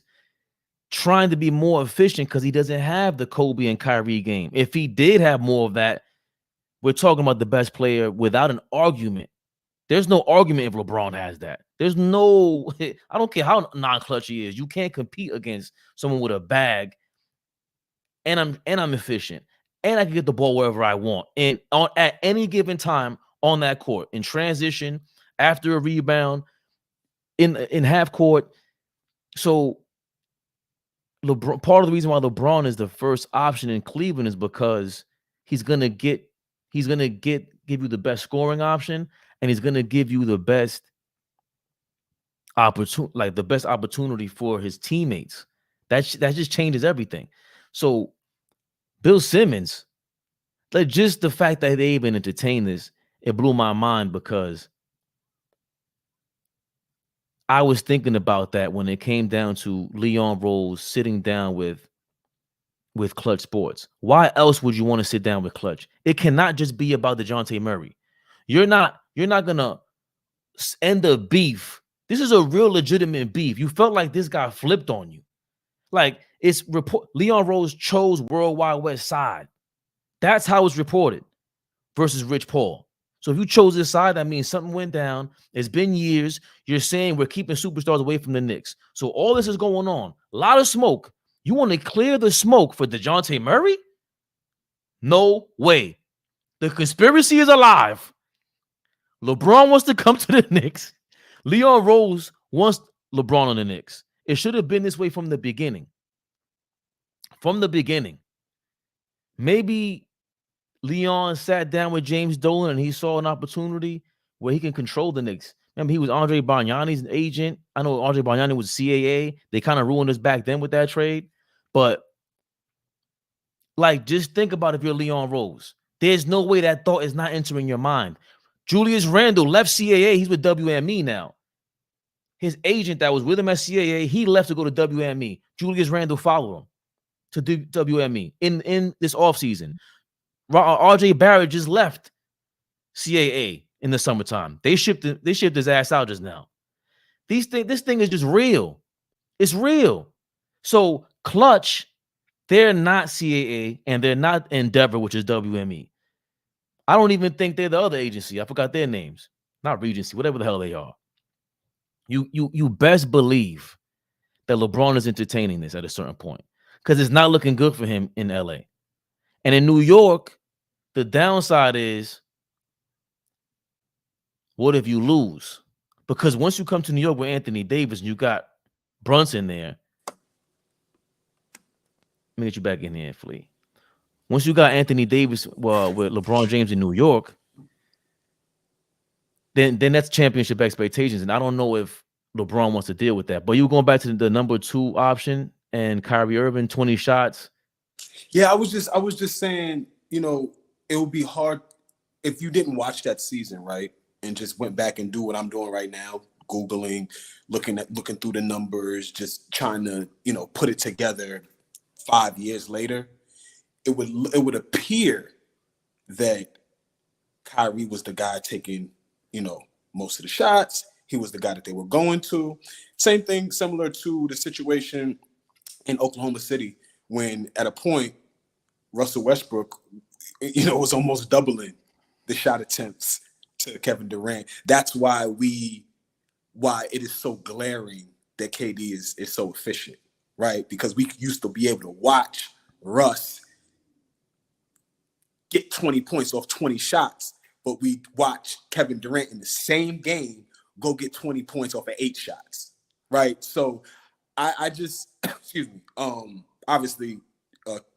trying to be more efficient because he doesn't have the Kobe and Kyrie game. If he did have more of that, we're talking about the best player without an argument. There's no argument if LeBron has that. There's no, I don't care how non-clutch he is. You can't compete against someone with a bag, and I'm efficient, and I can get the ball wherever I want, and at any given time on that court, in transition, after a rebound, in half court. So LeBron, part of the reason why LeBron is the first option in Cleveland is because he's gonna give you the best scoring option, and he's gonna give you the best opportunity for his teammates. That just changes everything. So Bill Simmons, like, just the fact that they even entertained this, it blew my mind, because I was thinking about that when it came down to Leon Rose sitting down with Clutch Sports. Why else would you want to sit down with Clutch? It cannot just be about DeJounte Murray. You're not gonna end the beef. This is a real legitimate beef. You felt like this guy flipped on you. Like, it's Leon Rose chose World Wide West side. That's how it's reported, versus Rich Paul. So if you chose this side, that means something went down. It's been years. You're saying we're keeping superstars away from the Knicks. So all this is going on. A lot of smoke. You want to clear the smoke for DeJounte Murray? No way. The conspiracy is alive. LeBron wants to come to the Knicks. Leon Rose wants LeBron on the Knicks. It should have been this way from the beginning. From the beginning. Maybe Leon sat down with James Dolan and he saw an opportunity where he can control the Knicks. Remember, he was Andre Bargnani's agent. I know Andre Bargnani was CAA. They kind of ruined us back then with that trade. But, like, just think about if you're Leon Rose. There's no way that thought is not entering your mind. Julius Randle left CAA. He's with WME now. His agent that was with him at CAA, he left to go to WME. Julius Randle followed him to WME in this offseason. RJ Barrett just left CAA in the summertime. They shipped his ass out just now. This thing is just real. It's real. So Clutch, they're not CAA and they're not Endeavor, which is WME. I don't even think they're the other agency. I forgot their names. Not Regency, whatever the hell they are. You best believe that LeBron is entertaining this at a certain point, because it's not looking good for him in LA. And in New York, the downside is, what if you lose? Because once you come to New York with Anthony Davis and you got Brunson there, let me get you back in here, Flea. Once you got Anthony Davis with LeBron James in New York, then that's championship expectations. And I don't know if LeBron wants to deal with that. But you going back to the number 2 option and Kyrie Irving, 20 shots. Yeah, I was just saying, it would be hard if you didn't watch that season, right? And just went back and do what I'm doing right now, Googling, looking through the numbers, just trying to, put it together 5 years later. It would appear that Kyrie was the guy taking, most of the shots. He was the guy that they were going to. Same thing, similar to the situation in Oklahoma City, when at a point Russell Westbrook, was almost doubling the shot attempts to Kevin Durant. That's why it is so glaring that KD is so efficient, right? Because we used to be able to watch Russ get 20 points off 20 shots, but we watch Kevin Durant in the same game go get 20 points off of 8 shots, right? So I just, excuse me, obviously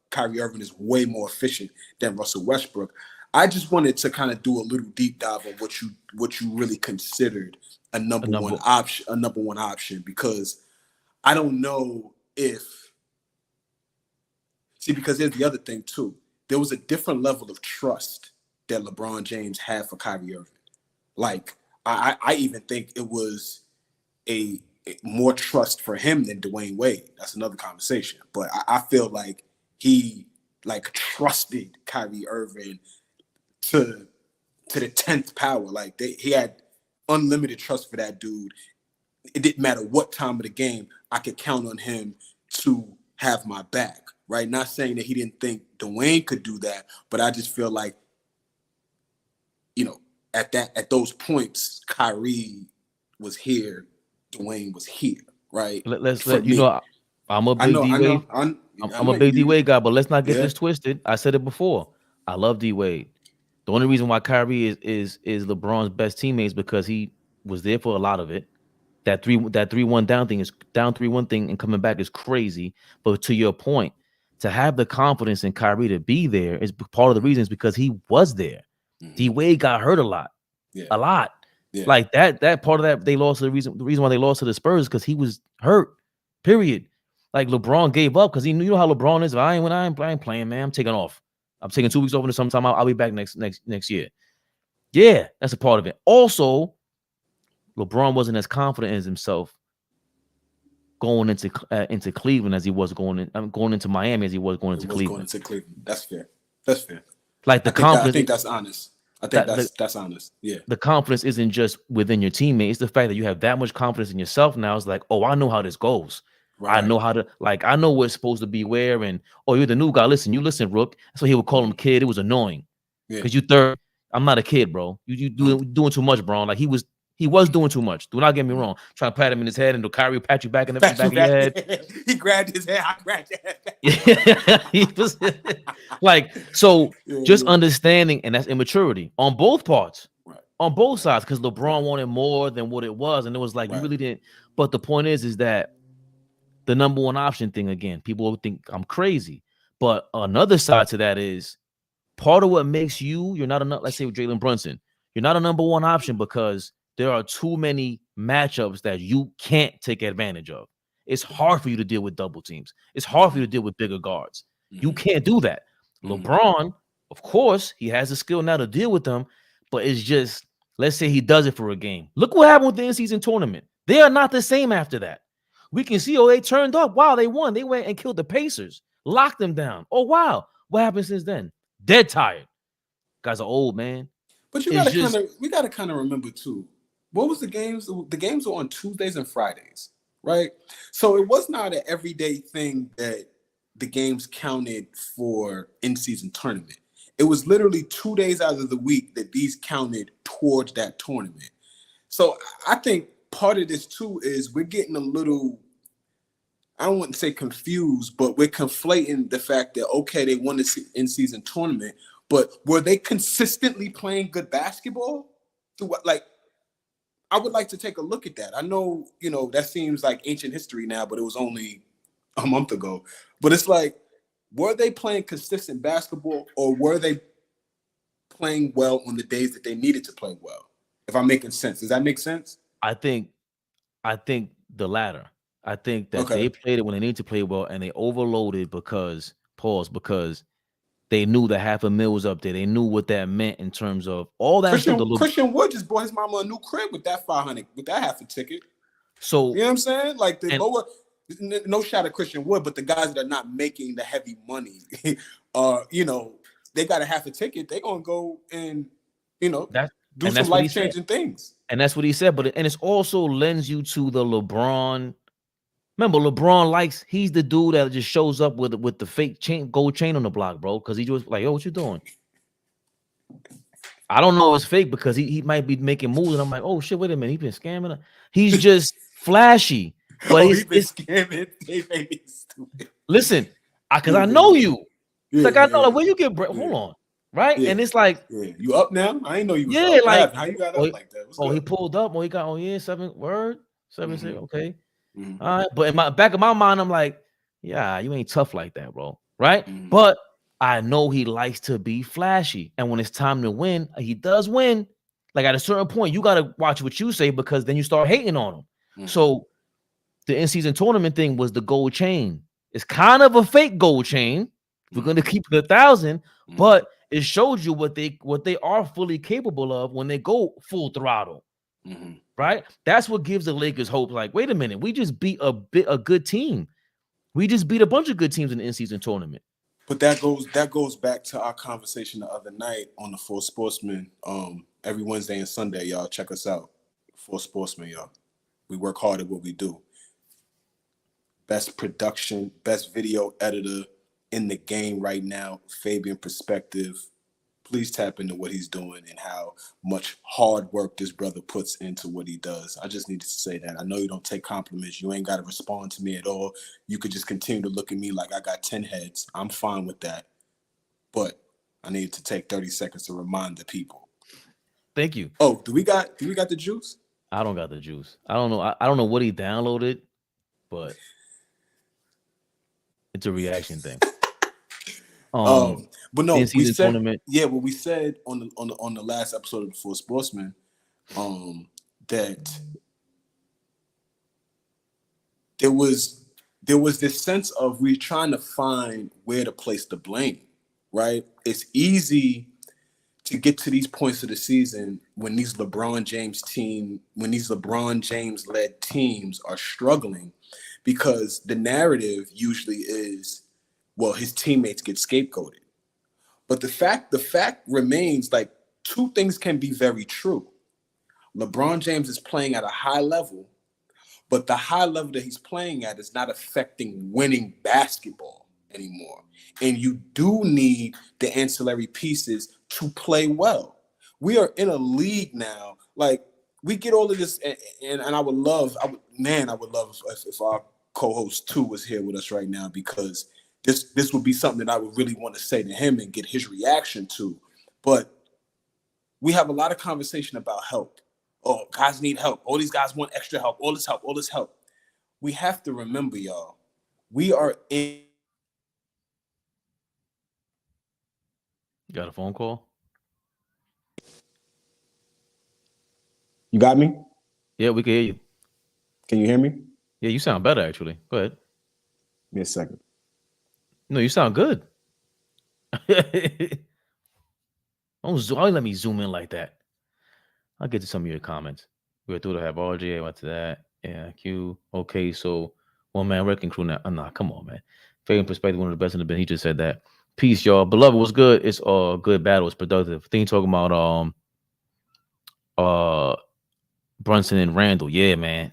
Kyrie Irving is way more efficient than Russell Westbrook. I just wanted to kind of do a little deep dive on what you really considered a number one option, because I don't know because there's the other thing too. There was a different level of trust that LeBron James had for Kyrie Irving. Like, I even think it was a more trust for him than Dwayne Wade. That's another conversation. But I feel like he like trusted Kyrie Irving to the 10th power. Like he had unlimited trust for that dude. It didn't matter what time of the game, I could count on him to have my back, right? Not saying that he didn't think Dwayne could do that, but I just feel like, you know, at those points, Kyrie was here, Dwayne was here, right? I'm a big D Wade. I'm a big D Wade guy, but let's not get this twisted. I said it before. I love D Wade. The only reason why Kyrie is LeBron's best teammate is because he was there for a lot of it. That 3-1 down thing is down 3-1 thing and coming back is crazy. But to your point, to have the confidence in Kyrie to be there is part of the reason is because he was there. D Wade got hurt a lot. Yeah. Like that part of that they lost. The reason why they lost to the Spurs is because he was hurt. Period. Like LeBron gave up because he knew, you know how LeBron is. I ain't playing, man. I'm taking off. I'm taking 2 weeks off into sometime. I'll be back next year. Yeah, that's a part of it. Also, LeBron wasn't as confident as himself going into Cleveland as he was going into Miami as he was going into Cleveland. That's fair. That's fair. Like the confidence. I think that's honest. I think that's honest. Yeah. The confidence isn't just within your teammates. It's the fact that you have that much confidence in yourself now. It's like, oh, I know how this goes. Right. I know how to, like, I know what's supposed to be where. And, oh, you're the new guy. Listen, Rook. So he would call him kid. It was annoying. Because you third. I'm not a kid, bro. You doing too much, bro. Like he was doing too much. Do not get me wrong. Trying to pat him in his head and Kyrie pat you back in the back of your head. He grabbed his head. I grabbed your head. Yeah, he was like, so just understanding, and that's immaturity on both parts, on both sides, because LeBron wanted more than what it was, and it was like you really didn't. But the point is that the number one option thing again, people will think I'm crazy, but another side to that is part of what makes you're not enough. Let's say with Jalen Brunson, you're not a number one option because there are too many matchups that you can't take advantage of. It's hard for you to deal with double teams. It's hard for you to deal with bigger guards. You can't do that. LeBron, of course, he has the skill now to deal with them, but it's just, let's say he does it for a game. Look what happened with the in-season tournament. They are not the same after that. We can see, oh, they turned up. Wow, they won. They went and killed the Pacers, locked them down. Oh, wow. What happened since then? Dead tired. Guys are old, man. But we gotta kind of remember too. What was the games? The games were on Tuesdays and Fridays, right? So it was not an everyday thing that the games counted for in-season tournament. It was literally 2 days out of the week that these counted towards that tournament. So I think part of this too is we're getting a little, I don't want to say confused, but we're conflating the fact that, okay, they won the in-season tournament, but were they consistently playing good basketball? Like, I would like to take a look at that. I know, that seems like ancient history now, but it was only a month ago. But it's like, were they playing consistent basketball, or were they playing well on the days that they needed to play well? If I'm making sense. Does that make sense? I think the latter. I think that they played it when they needed to play well, and they overloaded because they knew that $500,000 was up there. They knew what that meant in terms of all that. Christian Wood just bought his mama a new crib with that $500,000, with that half a ticket. So you know what I'm saying? Like lower, no shot at Christian Wood, but the guys that are not making the heavy money, they got a half a ticket. They're gonna go and do some life-changing things. And that's what he said. But it's also lends you to the LeBron. Remember, LeBron he's the dude that just shows up with the fake gold chain on the block, bro. Because he just like, yo, what you doing? I don't know if it's fake because he might be making moves, and I'm like, oh shit, wait a minute, he's been scamming. He's just flashy, but he's been scamming. They made me stupid. Listen, because I know you. Yeah, like I know, like where you get bread. Hold on, right? Yeah. And it's like, you up now? I didn't know you. Yeah, up. like how you got up like that? He pulled up. He got 7 word 7 6. Okay. All right, but in my back of my mind, I'm like, yeah, you ain't tough like that, bro. Right? But I know he likes to be flashy, and when it's time to win, he does win. Like at a certain point, you gotta watch what you say because then you start hating on him. So the in-season tournament thing was the gold chain. It's kind of a fake gold chain. We're gonna keep it 1,000, but it showed you what they are fully capable of when they go full throttle. Mm-hmm. Right? That's what gives the Lakers hope. Like, wait a minute, we just beat a good team. We just beat a bunch of good teams in the in-season tournament. But that goes back to our conversation the other night on the Full Sportsman. Every Wednesday and Sunday, y'all check us out. Full Sportsman, y'all. We work hard at what we do. Best production, best video editor in the game right now, Fabian PerspecTV. Please tap into what he's doing and how much hard work this brother puts into what he does. I just needed to say that. I know you don't take compliments. You ain't got to respond to me at all. You could just continue to look at me like I got 10 heads. I'm fine with that. But I need to take 30 seconds to remind the people. Thank you. Oh, do we got the juice? I don't got the juice. I don't know. I don't know what he downloaded, but it's a reaction thing. But no, we said tournament. Yeah, what we said on the last episode of the Full Sportsman, that there was this sense of we're trying to find where to place the blame, right? It's easy to get to these points of the season when these LeBron James led teams are struggling, because the narrative usually is, well, his teammates get scapegoated. But the fact remains, like, two things can be very true. LeBron James is playing at a high level, but the high level that he's playing at is not affecting winning basketball anymore. And you do need the ancillary pieces to play well. We are in a league now. Like, we get all of this, and I would love if our co-host 2 was here with us right now, because this would be something that I would really want to say to him and get his reaction to. But we have a lot of conversation about help. Oh, guys need help. All these guys want extra help. All this help. We have to remember, y'all, we are in. Got a phone call? You got me? Yeah, we can hear you. Can you hear me? Yeah, you sound better, actually. Go ahead. Give me a second. No, you sound good. Don't let me zoom in like that. I'll get to some of your comments. We're through to have RJ. I went to that. Yeah, Q. Okay, so one man wrecking crew now. Nah, come on, man. Fabian PerspecTV, one of the best in the band. He just said that. Peace, y'all. Beloved was good. It's a good battle. It's productive. Thing talking about Brunson and Randall. Yeah, man.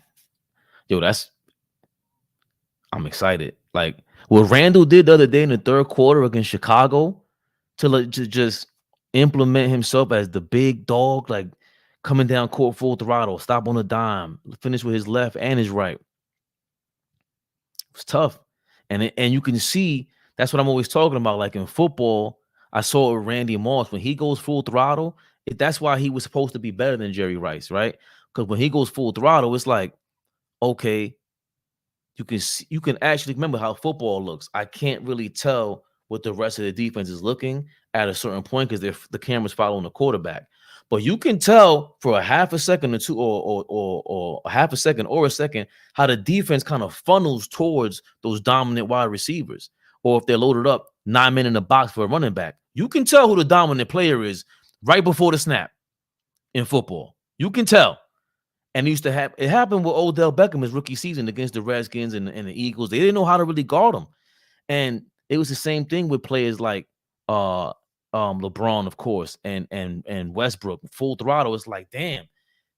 Yo, I'm excited. Like what Randall did the other day in the third quarter against Chicago to just implement himself as the big dog, like coming down court full throttle, stop on a dime, finish with his left and his right. It's tough. And you can see that's what I'm always talking about. Like in football, I saw Randy Moss when he goes full throttle. That's why he was supposed to be better than Jerry Rice, right? Because when he goes full throttle, it's like, okay, you can actually remember how football looks. I can't really tell what the rest of the defense is looking at a certain point because the camera's following the quarterback. But you can tell for a half a second or two, or a half a second or a second, how the defense kind of funnels towards those dominant wide receivers. Or if they're loaded up 9 men in the box for a running back, you can tell who the dominant player is right before the snap in football. You can tell. And it happened with Odell Beckham his rookie season against the Redskins and the Eagles. They didn't know how to really guard him. And it was the same thing with players like LeBron, of course, and Westbrook. Full throttle. It's like, damn,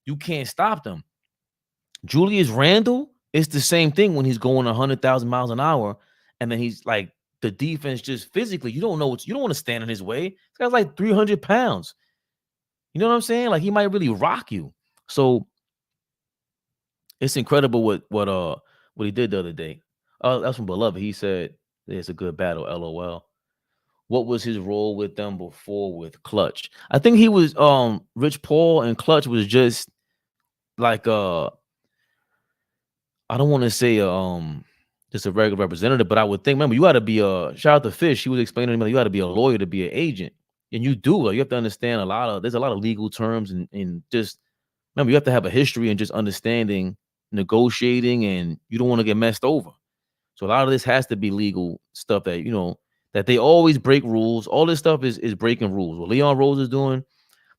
you can't stop them. Julius Randle, it's the same thing when he's going 100,000 miles an hour, and then he's like the defense just physically, you don't want to stand in his way. This guy's like 300 pounds. You know what I'm saying? Like he might really rock you. So it's incredible what he did the other day. That's from Beloved. He said it's a good battle. LOL. What was his role with them before with Clutch? I think he was Rich Paul, and Clutch was just like I don't want to say just a regular representative, but I would think, remember, you got to be shout out to Fish. He was explaining to me, you got to be a lawyer to be an agent, and you do. You have to understand there's a lot of legal terms, and just remember, you have to have a history and just understanding negotiating, and you don't want to get messed over. So a lot of this has to be legal stuff that that they always break rules. All this stuff is breaking rules. What Leon Rose is doing,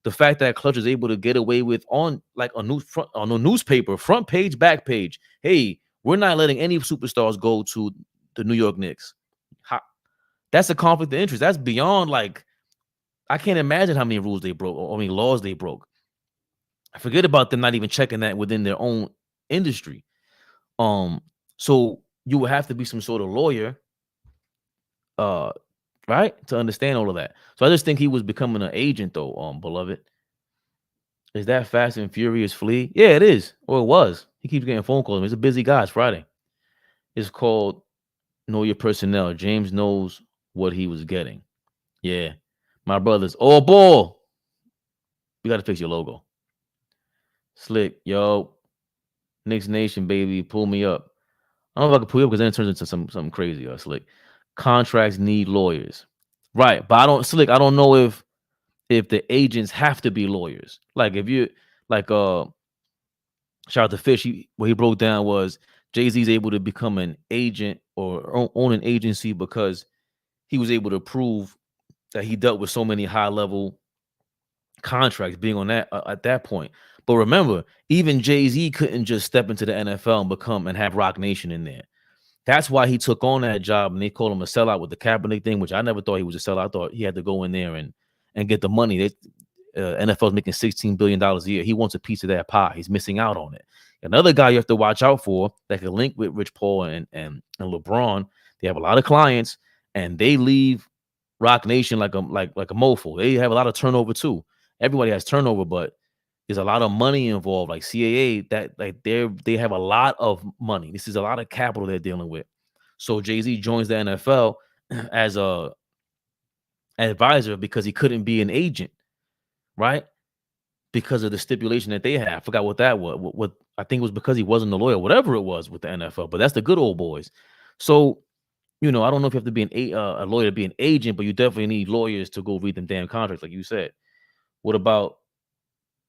the fact that Clutch is able to get away with on like a newspaper, front page, back page. Hey, we're not letting any superstars go to the New York Knicks. That's a conflict of interest. That's beyond like, I can't imagine how many rules they broke or how many laws they broke. I forget about them not even checking that within their own industry. So you would have to be some sort of lawyer, right, to understand all of that. So I just think he was becoming an agent, though. Beloved, is that Fast and Furious Flea? Yeah, it is, or it was. He keeps getting phone calls. He's a busy guy. It's Friday. It's called Know Your Personnel. James knows what he was getting. Yeah, my brothers. Oh, ball. We got to fix your logo. Slick, yo, Knicks Nation, baby, pull me up. I don't know if I can pull you up because then it turns into something crazy. Slick, contracts need lawyers, right? But I don't know if the agents have to be lawyers. Like if you like, shout out to Fish. What he broke down was Jay-Z's able to become an agent or own an agency because he was able to prove that he dealt with so many high level contracts being on that at that point. But remember, even Jay-Z couldn't just step into the NFL and have Rock Nation in there. That's why he took on that job, and they called him a sellout with the Kaepernick thing, which I never thought he was a sellout. I thought he had to go in there and get the money. NFL's making $16 billion a year. He wants a piece of that pie. He's missing out on it. Another guy you have to watch out for that can link with Rich Paul and LeBron. They have a lot of clients, and they leave Rock Nation like a mofo. They have a lot of turnover too. Everybody has turnover, but there's a lot of money involved, like CAA. That like they have a lot of money. This is a lot of capital they're dealing with. So Jay-Z joins the NFL as a advisor because he couldn't be an agent, right? Because of the stipulation that they had. I forgot what that was. What I think it was because he wasn't a lawyer, whatever it was with the NFL. But that's the good old boys. So, I don't know if you have to be a lawyer to be an agent, but you definitely need lawyers to go read them damn contracts, like you said. What about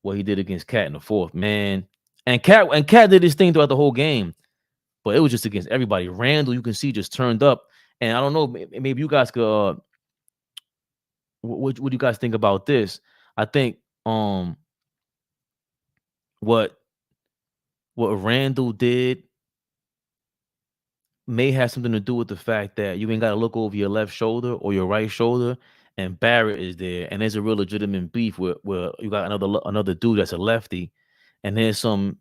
what he did against Cat in the fourth, man? And Cat did his thing throughout the whole game, but it was just against everybody. Randall, you can see, just turned up. And I don't know, maybe you guys could. What do you guys think about this? I think what Randall did may have something to do with the fact that you ain't got to look over your left shoulder or your right shoulder, and Barrett is there, and there's a real legitimate beef where you got another dude that's a lefty, and there's some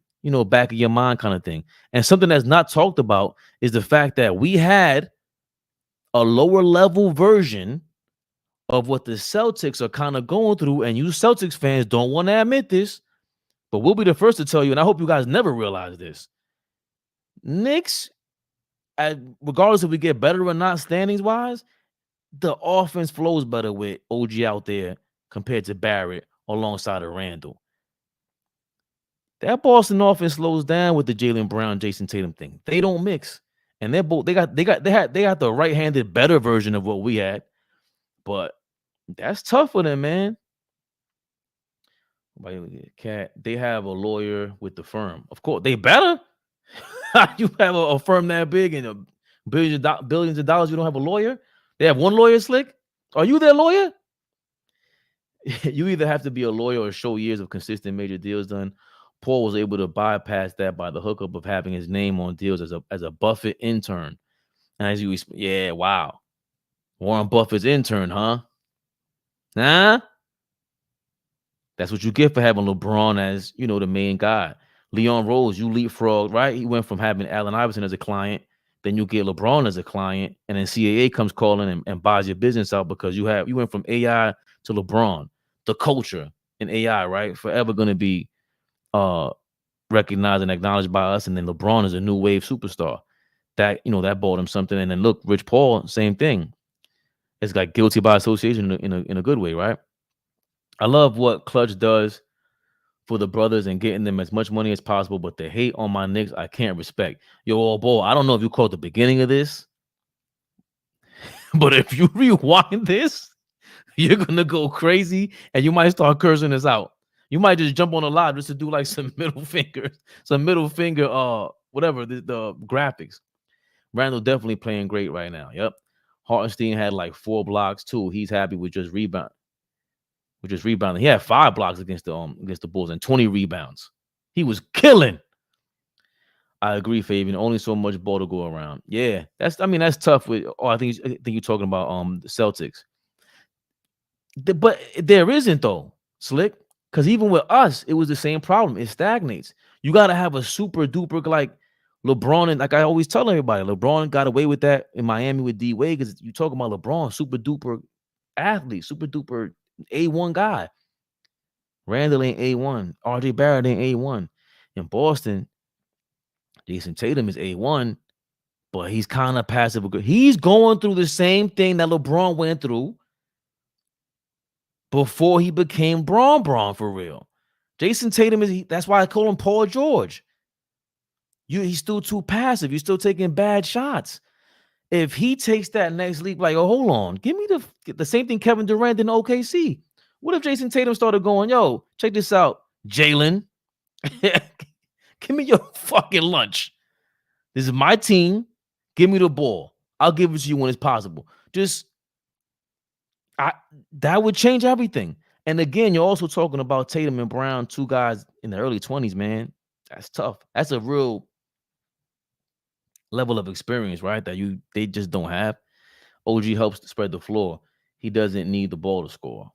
back of your mind kind of thing. And something that's not talked about is the fact that we had a lower level version of what the Celtics are kind of going through, and you Celtics fans don't want to admit this, but we'll be the first to tell you, and I hope you guys never realize this. Knicks, regardless if we get better or not standings wise, the offense flows better with OG out there compared to Barrett alongside of Randall. That Boston offense slows down with the Jaylen Brown, Jason Tatum thing. They don't mix, and they're both they got the right-handed better version of what we had, but that's tough for them, man. Cat, they have a lawyer with the firm. Of course, they better. You have a firm that big and billions of dollars. You don't have a lawyer. They have one lawyer, Slick. Are you their lawyer? You either have to be a lawyer or show years of consistent major deals done. Paul was able to bypass that by the hookup of having his name on deals as a Buffett intern. And as you, yeah, wow, Warren Buffett's intern, huh? Nah, that's what you get for having LeBron as the main guy. Leon Rose, you leapfrog, right? He went from having Allen Iverson as a client, then you get LeBron as a client, and then CAA comes calling and buys your business out because you went from AI to LeBron. The culture in AI, right? Forever going to be recognized and acknowledged by us, and then LeBron is a new wave superstar. That that bought him something. And then look, Rich Paul, same thing. It's like guilty by association in a good way, right? I love what Clutch does for the brothers and getting them as much money as possible, but the hate on my Knicks, I can't respect. Yo, AllBall, I don't know if you caught the beginning of this, but if you rewind this, you're gonna go crazy and you might start cursing this out. You might just jump on the live just to do like some middle finger, whatever, the graphics. Randall definitely playing great right now. Yep. Hartenstein had like 4 blocks too. He's happy with just rebounding. He had 5 blocks against the Bulls and 20 rebounds. He was killing. I agree, Fabian. Only so much ball to go around. Yeah, that's tough. With I think you're talking about the Celtics. But there isn't though, Slick, because even with us, it was the same problem. It stagnates. You got to have a super duper like LeBron, and like I always tell everybody, LeBron got away with that in Miami with D Wade because you talking about LeBron, super duper athlete, super duper A1 guy. Randall ain't A1. RJ Barrett ain't A1. In Boston, Jason Tatum is A1, but he's kind of passive. He's going through the same thing that LeBron went through before he became Braun for real. Jason Tatum that's why I call him Paul George. He's still too passive. You're still taking bad shots. If he takes that next leap, like, oh, hold on, give me the same thing Kevin Durant in OKC. What if Jason Tatum started going, yo, check this out, Jalen, give me your fucking lunch. This is my team. Give me the ball. I'll give it to you when it's possible. That would change everything. And again, you're also talking about Tatum and Brown, 2 guys in the early 20s, man. That's tough. That's a real level of experience, right? That they just don't have. OG helps to spread the floor. He doesn't need the ball to score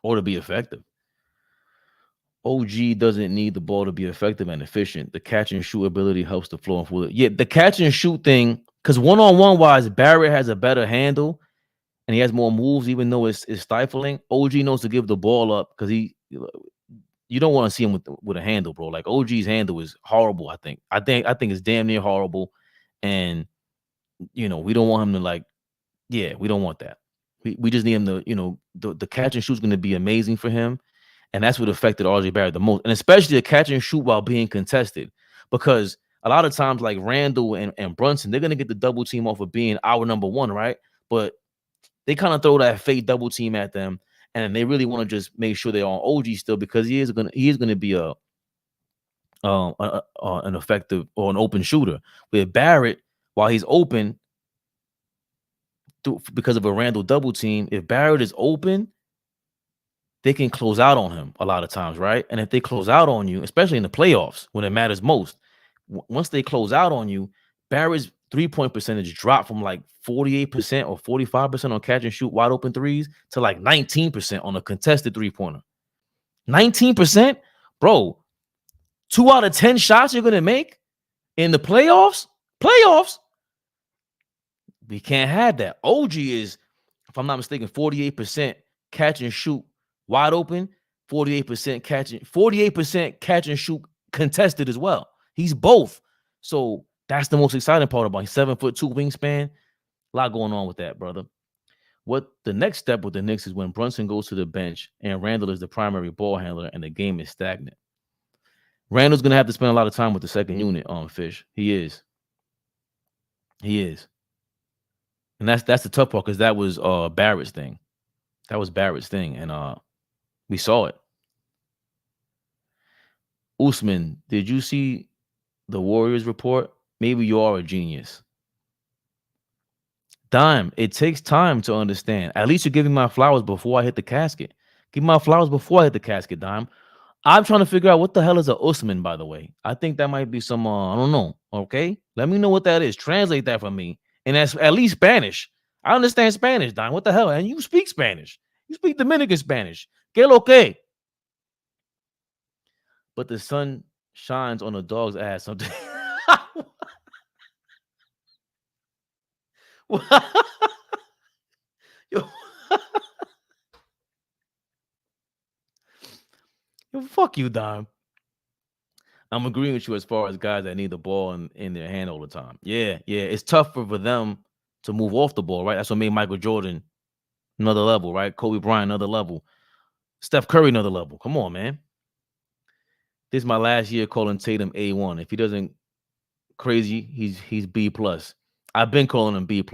or to be effective. OG doesn't need the ball to be effective and efficient. The catch and shoot ability helps the flow and flow. Yeah, the catch and shoot thing, because one-on-one wise, Barrett has a better handle and he has more moves, even though it's stifling. OG knows to give the ball up because you don't want to see him with a handle, bro. Like OG's handle is horrible. I think it's damn near horrible, and we don't want him to we don't want that. We just need him to the catch and shoot is going to be amazing for him. And that's what affected RJ Barrett the most. And especially the catch and shoot while being contested. Because a lot of times, like Randall and Brunson, they're going to get the double team off of being our number one, right? But they kind of throw that fake double team at them. And they really want to just make sure they're on OG still because he is going to be an effective or an open shooter. With Barrett, while he's open, because of a Randall double team, if Barrett is open, they can close out on him a lot of times, right? And if they close out on you, especially in the playoffs when it matters most, once they close out on you, Barrett's 3-point percentage dropped from like 48% or 45% on catch and shoot wide open threes to like 19% on a contested 3-pointer. 19%? Bro, 2 out of 10 shots you're going to make in the playoffs? We can't have that. OG is, if I'm not mistaken, 48% catch and shoot wide open, 48% catch and shoot contested as well. He's both. So that's the most exciting part about him. 7'2" wingspan. A lot going on with that, brother. What the next step with the Knicks is when Brunson goes to the bench and Randall is the primary ball handler and the game is stagnant. Randall's gonna have to spend a lot of time with the second unit on Fish. He is. And that's the tough part because that was Barrett's thing. And we saw it. Usman, did you see the Warriors report? Maybe you are a genius. Dime, it takes time to understand. At least you're giving my flowers before I hit the casket. Give my flowers before I hit the casket, Dime. I'm trying to figure out what the hell is a Usman, by the way. I think that might be some, I don't know. Okay? Let me know what that is. Translate that for me. And that's at least Spanish. I understand Spanish, Dime. What the hell? And you speak Spanish. You speak Dominican Spanish. Que lo que? But the sun shines on a dog's ass something. Yo, fuck you, Dime. I'm agreeing with you as far as guys that need the ball in their hand all the time. Yeah. It's tough for them to move off the ball, right? That's what made Michael Jordan another level, right? Kobe Bryant, another level. Steph Curry, another level. Come on, man. This is my last year calling Tatum A1. If he doesn't crazy, he's B+. I've been calling him B+.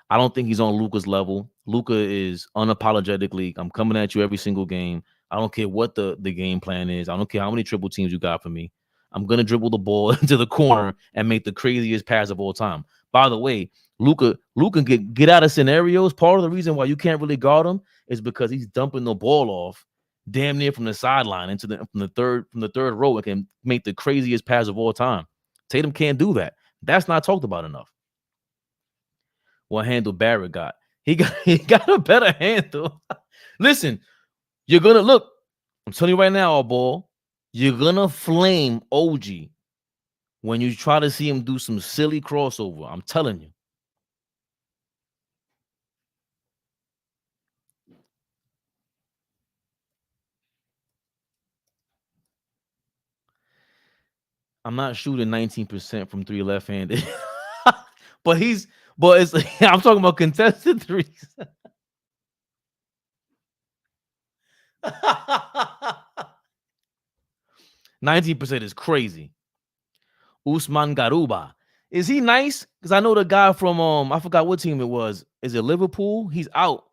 I don't think he's on Luka's level. Luka is unapologetically, I'm coming at you every single game. I don't care what the game plan is. I don't care how many triple teams you got for me. I'm going to dribble the ball into the corner and make the craziest pass of all time. By the way, Luka can get out of scenarios. Part of the reason why you can't really guard him is because he's dumping the ball off damn near from the sideline into from the third row and can make the craziest pass of all time. Tatum can't do that. That's not talked about enough. What handle Barrett got? He got a better handle. Listen, you're gonna look. I'm telling you right now, AllBall, you're gonna flame OG when you try to see him do some silly crossover. I'm telling you. I'm not shooting 19% from 3 left-handed. but it's I'm talking about contested threes. 19% is crazy. Usman Garuba. Is he nice? Because I know the guy from I forgot what team it was. Is it Liverpool? He's out.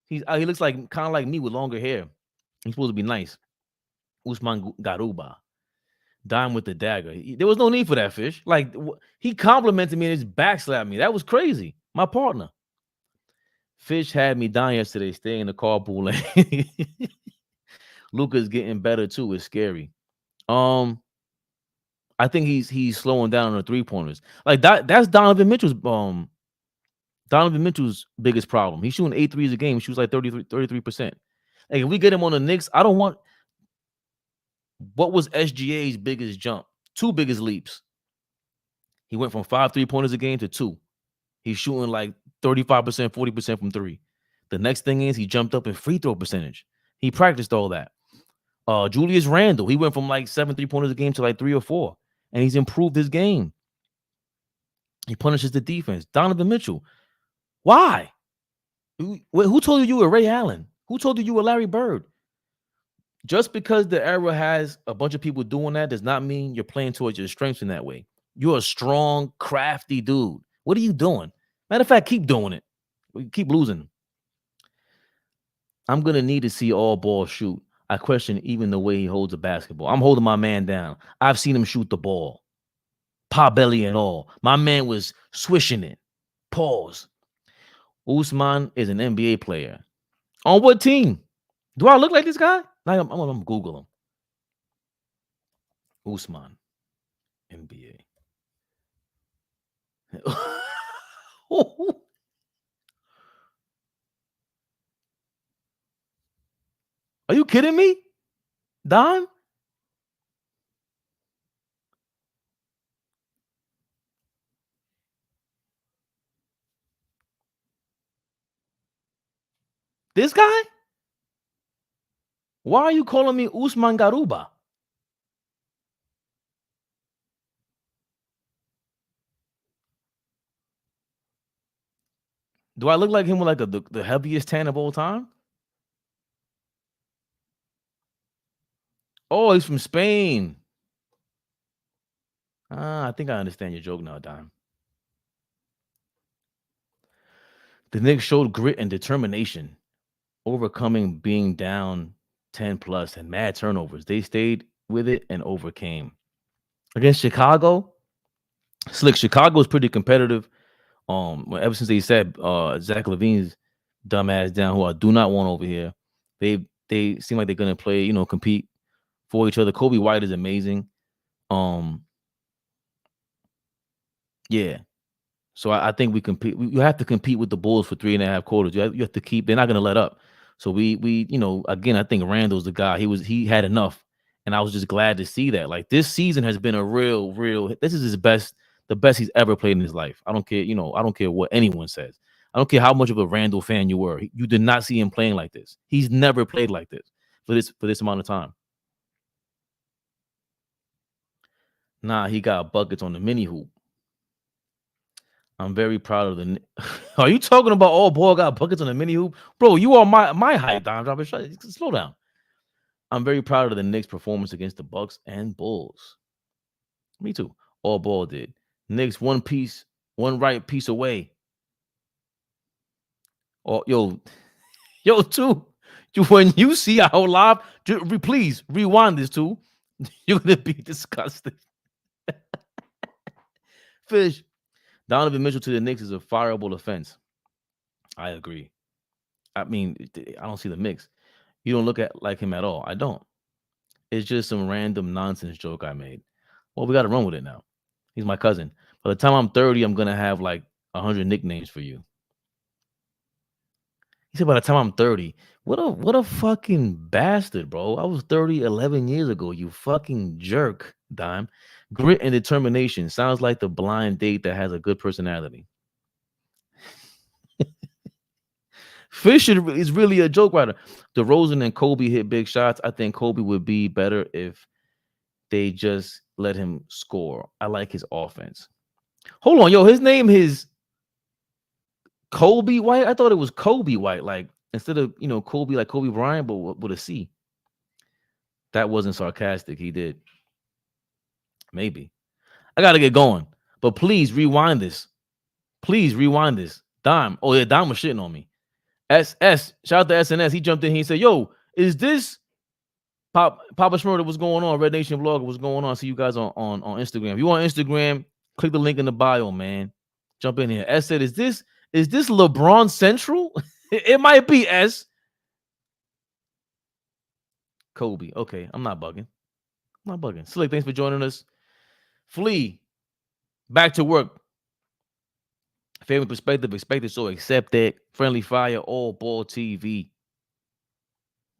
He's out. He looks like kind of like me with longer hair. He's supposed to be nice. Usman Garuba. Dime with the dagger. There was no need for that, Fish. Like, he complimented me and his back slapped me. That was crazy. My partner. Fish had me down yesterday, staying in the carpool lane. Luka's getting better too. It's scary. I think he's slowing down on the 3-pointers. Like that's Donovan Mitchell's biggest problem. He's shooting 8 threes a game. He shoots like 33%. Like, if we get him on the Knicks, I don't want. What was SGA's biggest jump? 2 biggest leaps. He went from 5 3-pointers a game to 2. He's shooting like 35%, 40% from 3. The next thing is he jumped up in free throw percentage. He practiced all that. Julius Randle, he went from like 7 3-pointers a game to like 3 or 4. And he's improved his game. He punishes the defense. Donovan Mitchell. Why? Who told you were Ray Allen? Who told you were Larry Bird? Just because the era has a bunch of people doing that does not mean you're playing towards your strengths in that way. You're a strong, crafty dude. What are you doing? Matter of fact, keep doing it. Keep losing. I'm going to need to see AllBall shoot. I question even the way he holds a basketball. I'm holding my man down. I've seen him shoot the ball. Pot belly and all. My man was swishing it. Pause. Usman is an NBA player. On what team? Do I look like this guy? I'm gonna Google him. Usman, NBA. Are you kidding me, Don? This guy? Why are you calling me Usman Garuba? Do I look like him with like the heaviest tan of all time? Oh, he's from Spain. I think I understand your joke now, Don. The Knicks showed grit and determination, overcoming being down 10 plus and mad turnovers. They stayed with it and overcame. Against Chicago, Slick, Chicago is pretty competitive. Ever since they said Zach LaVine's dumbass down, who I do not want over here, they seem like they're gonna play, compete for each other. Kobe White is amazing. Yeah. So I think we compete. You have to compete with the Bulls for 3.5 quarters. You have to keep. They're not gonna let up. So we again, I think Randall's the guy. He had enough, and I was just glad to see that. Like, this season has been a real. This is his best, the best he's ever played in his life. I don't care. I don't care what anyone says. I don't care how much of a Randall fan you were. You did not see him playing like this. He's never played like this for this amount of time. Nah, he got buckets on the mini hoop. I'm very proud of the. Are you talking about AllBall got buckets on the mini hoop, bro? You are my height, Dime Dropper. Slow down. I'm very proud of the Knicks' performance against the Bucks and Bulls. Me too. AllBall did. Knicks one right piece away. Oh, yo, too. When you see our live, please rewind this too. You're gonna be disgusted. Fish. Donovan Mitchell to the Knicks is a fireable offense. I agree. I mean, I don't see the mix. You don't look at like him at all. I don't. It's just some random nonsense joke I made. Well, we got to run with it now. He's my cousin. By the time I'm 30, I'm gonna have like 100 nicknames for you. He said, by the time I'm 30, what a fucking bastard, bro. I was 30 11 years ago, you fucking jerk, Dime. Grit and determination sounds like the blind date that has a good personality. Fisher is really a joke writer. DeRozan and Kobe hit big shots. I think Kobe would be better if they just let him score. I like his offense. Hold on, yo. His name is Kobe White. I thought it was Kobe White, like instead of Kobe like Kobe Bryant, but with a C. That wasn't sarcastic. He did. Maybe. I gotta get going, but please rewind this. Please rewind this. Dime. Oh yeah, Dime was shitting on me. SS, shout out to SNS. He jumped in. He said, "Yo, is this Papa Schmurder? What's going on? Red Nation Vlogger, what's going on? See you guys on Instagram. If you on Instagram, click the link in the bio, man. Jump in here." S said, "Is this LeBron Central?" It might be S. Kobe. Okay, I'm not bugging. Slick, thanks for joining us. Flea, back to work. Fabian perspective expected, so accept it. Friendly fire, AllBall TV.